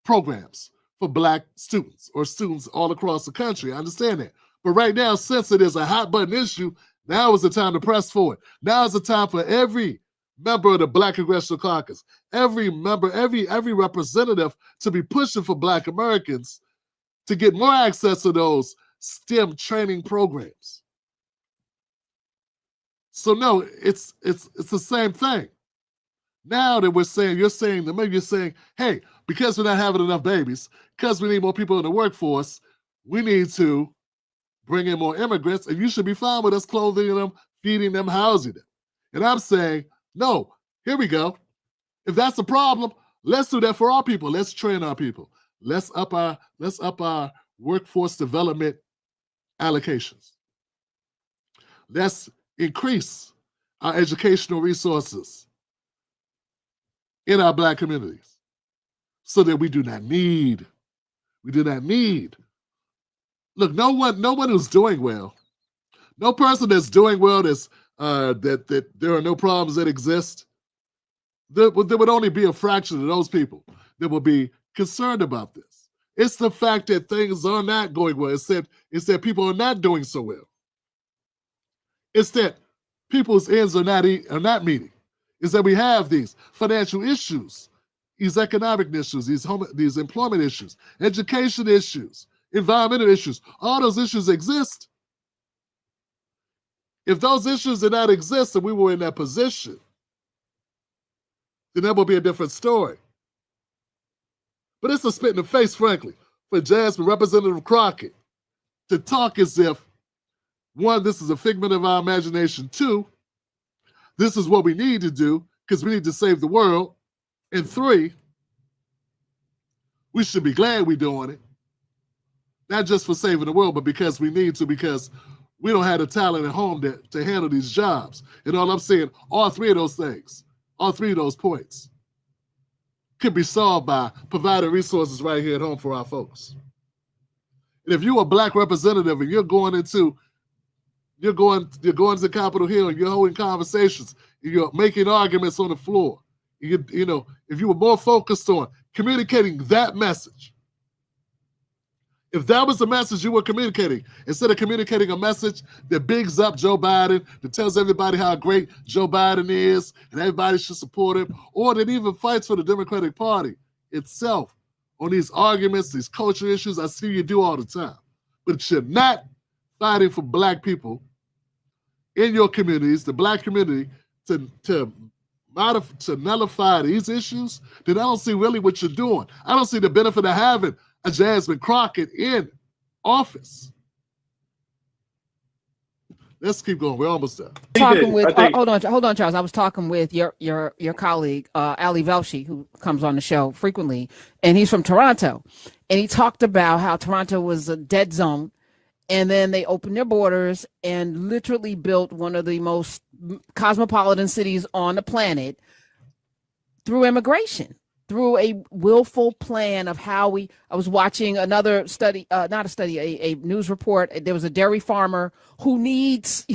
S1: programs for Black students or students all across the country. I understand that. But right now, since it is a hot button issue, now is the time to press forward. Now is the time for every member of the Black Congressional Caucus, every member, every representative to be pushing for Black Americans to get more access to those STEM training programs. So no, it's the same thing. Now that we're saying, you're saying, hey, because we're not having enough babies, because we need more people in the workforce, we need to bring in more immigrants, and you should be fine with us clothing them, feeding them, housing them. And I'm saying, no, here we go. If that's a problem, let's do that for our people. Let's train our people. Let's up our workforce development allocations. Let's increase our educational resources in our Black communities so that we do not need. Look, no one who's doing well, no person that's doing well that there are no problems that exist, there would only be a fraction of those people that will be concerned about this. It's the fact that things are not going well. It's that people are not doing so well. It's that people's ends are not meeting. It's that we have these financial issues, these economic issues, these employment issues, education issues, environmental issues. All those issues exist. If those issues did not exist and we were in that position, then that will be a different story. But it's a spit in the face, frankly, for Jasmine, Representative Crockett, to talk as if, one, this is a figment of our imagination. Two, this is what we need to do because we need to save the world. And three, we should be glad we're doing it. Not just for saving the world, but because we need to, because we don't have the talent at home to handle these jobs. And all I'm saying, all three of those things, all three of those points could be solved by providing resources right here at home for our folks. And if you're a Black representative and you're going to Capitol Hill and you're holding conversations, and you're making arguments on the floor, you know, if you were more focused on communicating that message, if that was the message you were communicating, instead of communicating a message that bigs up Joe Biden, that tells everybody how great Joe Biden is and everybody should support him, or that even fights for the Democratic Party itself on these arguments, these culture issues, I see you do all the time. But you're not fighting for Black people in your communities, the Black community, to nullify these issues, then I don't see really what you're doing. I don't see the benefit of having a Jasmine Crockett in office. Let's keep going. We're almost done.
S16: Hold on, Charles. I was talking with your colleague, Ali Velshi, who comes on the show frequently, and he's from Toronto. And he talked about how Toronto was a dead zone, and then they opened their borders and literally built one of the most cosmopolitan cities on the planet through immigration, through a willful plan of how I was watching another study, a news report. There was a dairy farmer who needs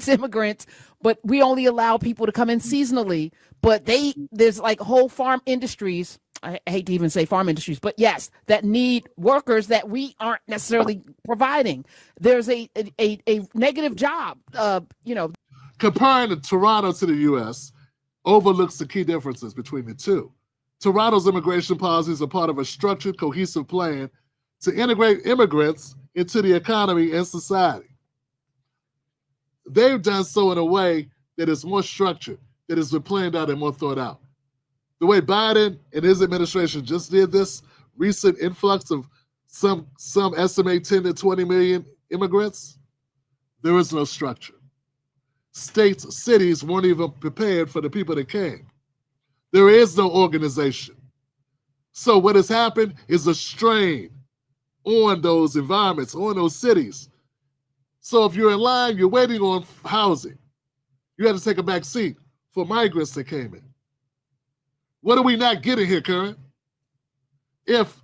S16: immigrants, but we only allow people to come in seasonally. But there's like whole farm industries. I hate to even say farm industries, but yes, that need workers that we aren't necessarily providing. There's a negative job,
S1: Comparing Toronto to the U.S. overlooks the key differences between the two. Toronto's immigration policies are part of a structured, cohesive plan to integrate immigrants into the economy and society. They've done so in a way that is more structured, that has been planned out and more thought out. The way Biden and his administration just did this recent influx of some estimate 10 to 20 million immigrants, there is no structure. States, cities weren't even prepared for the people that came. There is no organization. So what has happened is a strain on those environments, on those cities. So if you're in line, you're waiting on housing, you had to take a back seat for migrants that came in. What are we not getting here, Karen? If,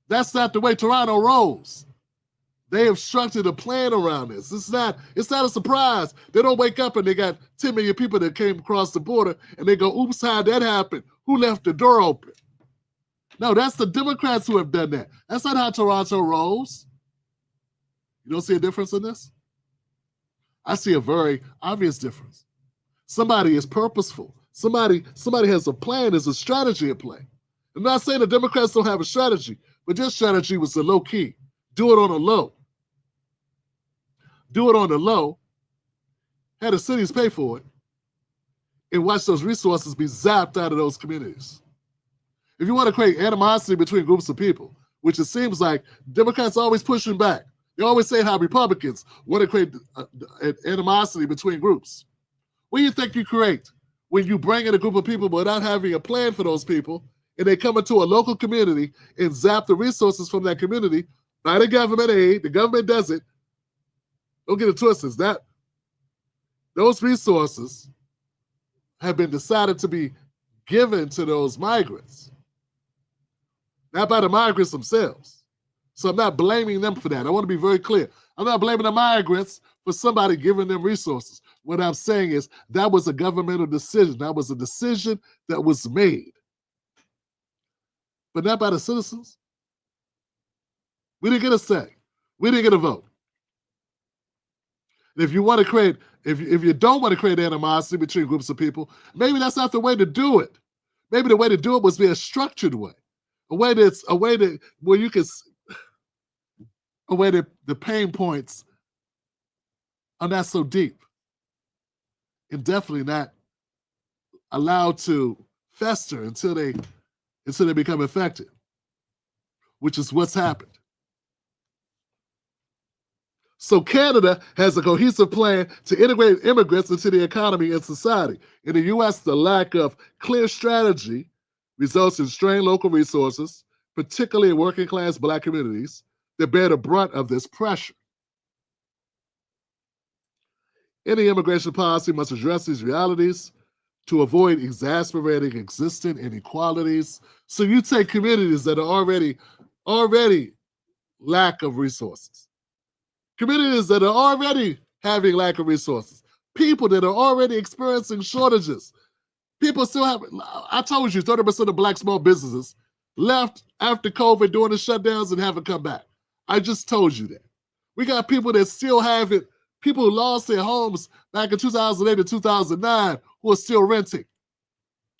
S1: that's not the way Toronto rolls. They have structured a plan around this. It's not a surprise. They don't wake up and they got 10 million people that came across the border and they go, oops, how'd that happen? Who left the door open? No, that's the Democrats who have done that. That's not how Toronto rolls. You don't see a difference in this? I see a very obvious difference. Somebody is purposeful. Somebody has a plan, there's a strategy at play. I'm not saying the Democrats don't have a strategy, but their strategy was the low key. Do it on the low. Do it on the low, have the cities pay for it, and watch those resources be zapped out of those communities. If you want to create animosity between groups of people, which it seems like Democrats are always pushing back. They always say how Republicans want to create animosity between groups. What do you think you create when you bring in a group of people without having a plan for those people, and they come into a local community and zap the resources from that community by the government aid? The government does it. Don't get it twisted. Those resources have been decided to be given to those migrants, not by the migrants themselves. So I'm not blaming them for that. I want to be very clear. I'm not blaming the migrants for somebody giving them resources. What I'm saying is that was a governmental decision. That was a decision that was made, but not by the citizens. We didn't get a say. We didn't get a vote. And if you want to create, if you don't want to create animosity between groups of people, maybe that's not the way to do it. Maybe the way to do it was be a structured way, a way that the pain points are not so deep, and definitely not allowed to fester until they become infected, which is what's happened. So Canada has a cohesive plan to integrate immigrants into the economy and society. In the U.S., the lack of clear strategy results in strained local resources, particularly in working class Black communities that bear the brunt of this pressure. Any immigration policy must address these realities to avoid exasperating existing inequalities. So you take communities that are already lack of resources, communities that are already having lack of resources, people that are already experiencing shortages. People still have, I told you, 30% of Black small businesses left after COVID during the shutdowns and haven't come back. I just told you that. We got people that still have it, people who lost their homes back in 2008 and 2009 who are still renting,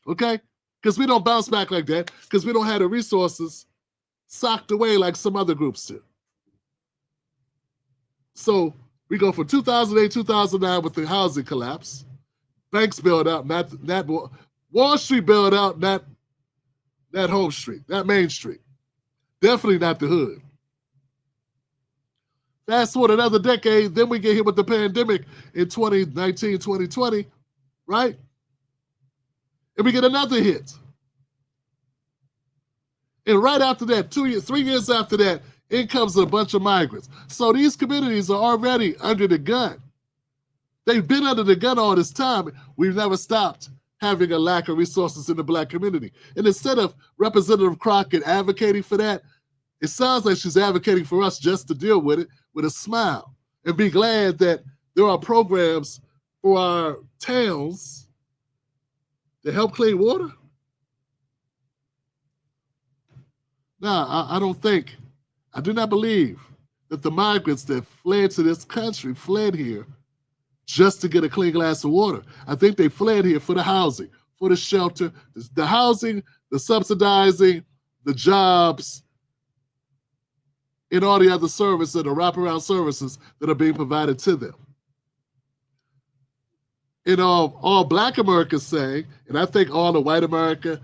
S1: okay? Because we don't bounce back like that, because we don't have the resources socked away like some other groups do. So we go from 2008, 2009 with the housing collapse. Banks bailed out, not Wall Street bailed out, not Home Street, not Main Street. Definitely not the hood. Fast forward another decade, then we get hit with the pandemic in 2019, 2020, right? And we get another hit. And right after that, 3 years after that, in comes a bunch of migrants. So these communities are already under the gun. They've been under the gun all this time. We've never stopped having a lack of resources in the Black community. And instead of Representative Crockett advocating for that, it sounds like she's advocating for us just to deal with it with a smile and be glad that there are programs for our towns to help clean water. I do not believe that the migrants that fled to this country fled here just to get a clean glass of water. I think they fled here for the housing, for the shelter, the housing, the subsidizing, the jobs, and all the other services, the wraparound services that are being provided to them. And all Black Americans saying, and I think all the white America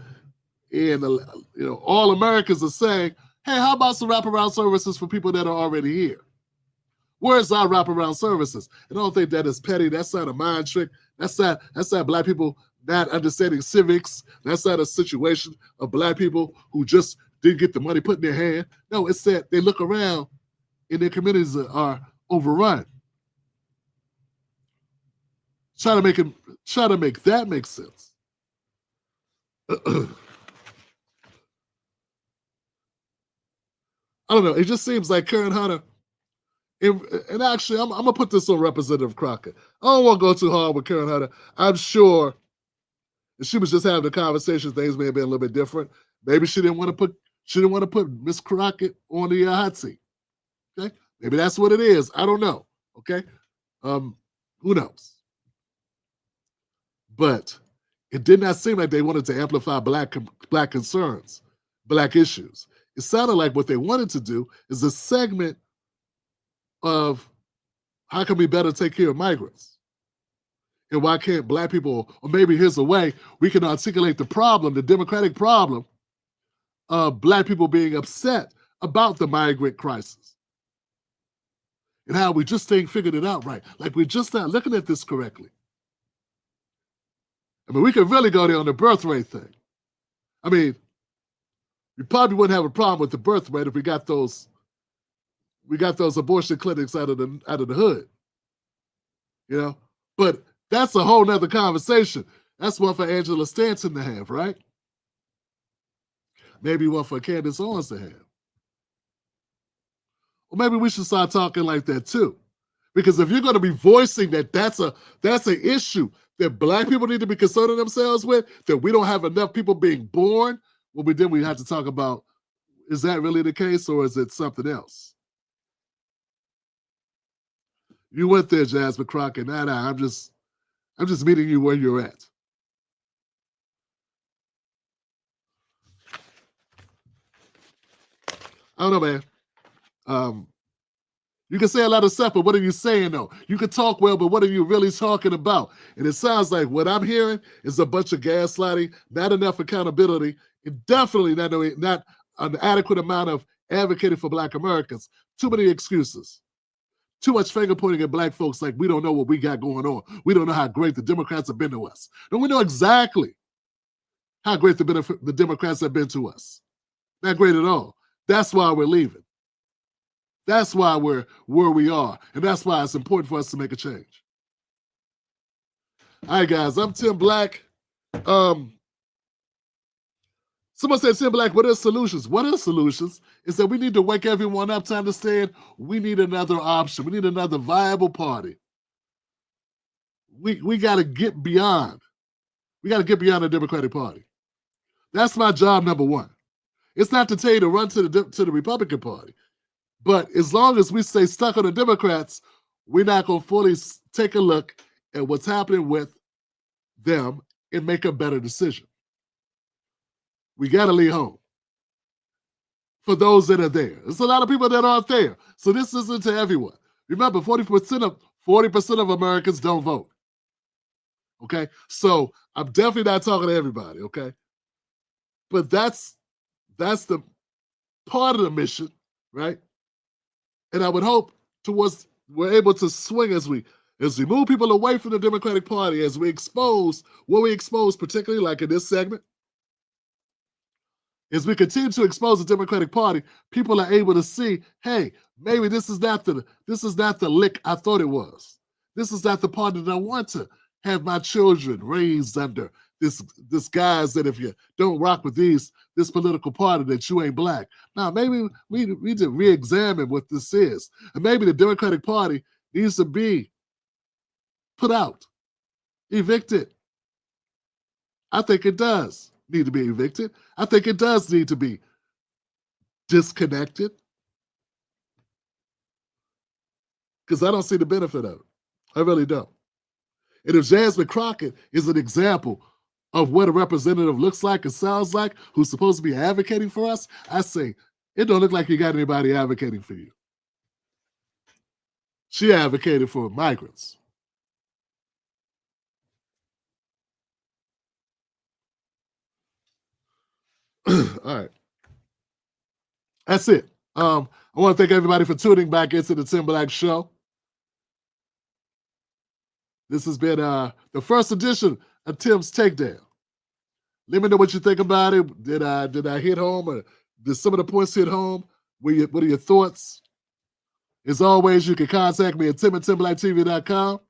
S1: and all Americans are saying, hey, how about some wraparound services for people that are already here? Where's our wraparound services? And I don't think that is petty. That's not a mind trick. That's not Black people not understanding civics. That's not a situation of Black people who just didn't get the money put in their hand. No, it's that they look around and their communities are overrun. Try to make that make sense. I don't know. It just seems like Karen Hunter. And actually, I'm going to put this on Representative Crockett. I don't want to go too hard with Karen Hunter. I'm sure if she was just having a conversation, things may have been a little bit different. Maybe she didn't want to put Miss Crockett on the hot seat. Okay, maybe that's what it is. I don't know. Okay, who knows? But it did not seem like they wanted to amplify Black concerns, Black issues. It sounded like what they wanted to do is a segment of how can we better take care of migrants? And why can't Black people, or maybe here's a way we can articulate the problem, the democratic problem of Black people being upset about the migrant crisis. And how we just ain't figured it out right. Like we're just not looking at this correctly. I mean, we could really go there on the birth rate thing. I mean, we probably wouldn't have a problem with the birth rate if we got those abortion clinics out of the hood, But that's a whole nother conversation. That's one for Angela Stanton to have, right? Maybe one for Candace Owens to have. Or maybe we should start talking like that too, because if you're going to be voicing that's an issue that Black people need to be concerning themselves with, that we don't have enough people being born, well, then we have to talk about, is that really the case or is it something else? You went there, Jasmine Crockett. Nah, I'm just meeting you where you're at. I don't know, man. You can say a lot of stuff, but what are you saying though? You can talk well, but what are you really talking about? And it sounds like what I'm hearing is a bunch of gaslighting, not enough accountability, and definitely not an adequate amount of advocating for Black Americans. Too many excuses. Too much finger pointing at Black folks like we don't know what we got going on. We don't know how great the Democrats have been to us. No, we know exactly how great the Democrats have been to us. Not great at all. That's why we're leaving. That's why we're where we are. And that's why it's important for us to make a change. All right, guys, I'm Tim Black. Someone said, Tim Black, what are solutions? What are solutions is that we need to wake everyone up to understand we need another option. We need another viable party. We got to get beyond. We got to get beyond the Democratic Party. That's my job number one. It's not to tell you to run to the Republican Party. But as long as we stay stuck on the Democrats, we're not going to fully take a look at what's happening with them and make a better decision. We got to leave home for those that are there. There's a lot of people that aren't there. So this isn't to everyone. Remember, 40% of Americans don't vote. Okay? So I'm definitely not talking to everybody, okay? But that's the part of the mission, right? And I would hope we're able to swing as we move people away from the Democratic Party, as we expose what we expose, particularly like in this segment. As we continue to expose the Democratic Party, people are able to see, hey, maybe this is not the lick I thought it was. This is not the party that I want to have my children raised under. This guys that if you don't rock with this political party that you ain't Black. Now, maybe we need to re-examine what this is. And maybe the Democratic Party needs to be put out, evicted. I think it does need to be evicted. I think it does need to be disconnected. Because I don't see the benefit of it. I really don't. And if Jasmine Crockett is an example of what a representative looks like and sounds like, who's supposed to be advocating for us, I say, it don't look like you got anybody advocating for you. She advocated for migrants. All right. That's it. I want to thank everybody for tuning back into the Tim Black Show. This has been the first edition of Tim's Takedown. Let me know what you think about it. Did I hit home, or did some of the points hit home? What are your thoughts? As always, you can contact me at tim@timbblacktv.com.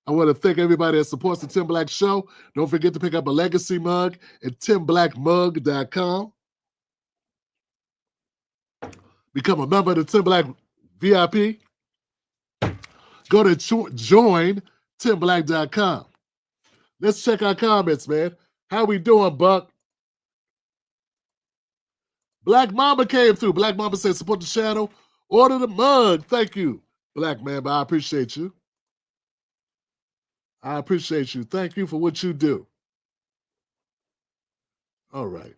S1: I want to thank everybody that supports the Tim Black Show. Don't forget to pick up a legacy mug at timblackmug.com. Become a member of the Tim Black VIP. Go to join timblack.com. Let's check our comments, man. How we doing, Buck? Black Mama came through. Black Mama said, support the channel. Order the mug. Thank you, Black man, but I appreciate you. I appreciate you. Thank you for what you do. All right.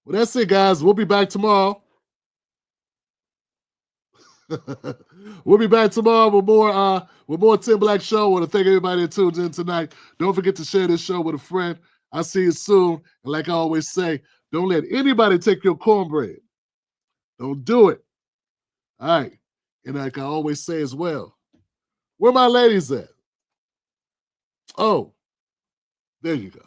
S1: Well, that's it, guys. We'll be back tomorrow. We'll be back tomorrow with more Tim Black Show. I want to thank everybody that tuned in tonight. Don't forget to share this show with a friend. I'll see you soon. And like I always say, don't let anybody take your cornbread. Don't do it. All right. And like I always say as well, where my ladies at? Oh, there you go.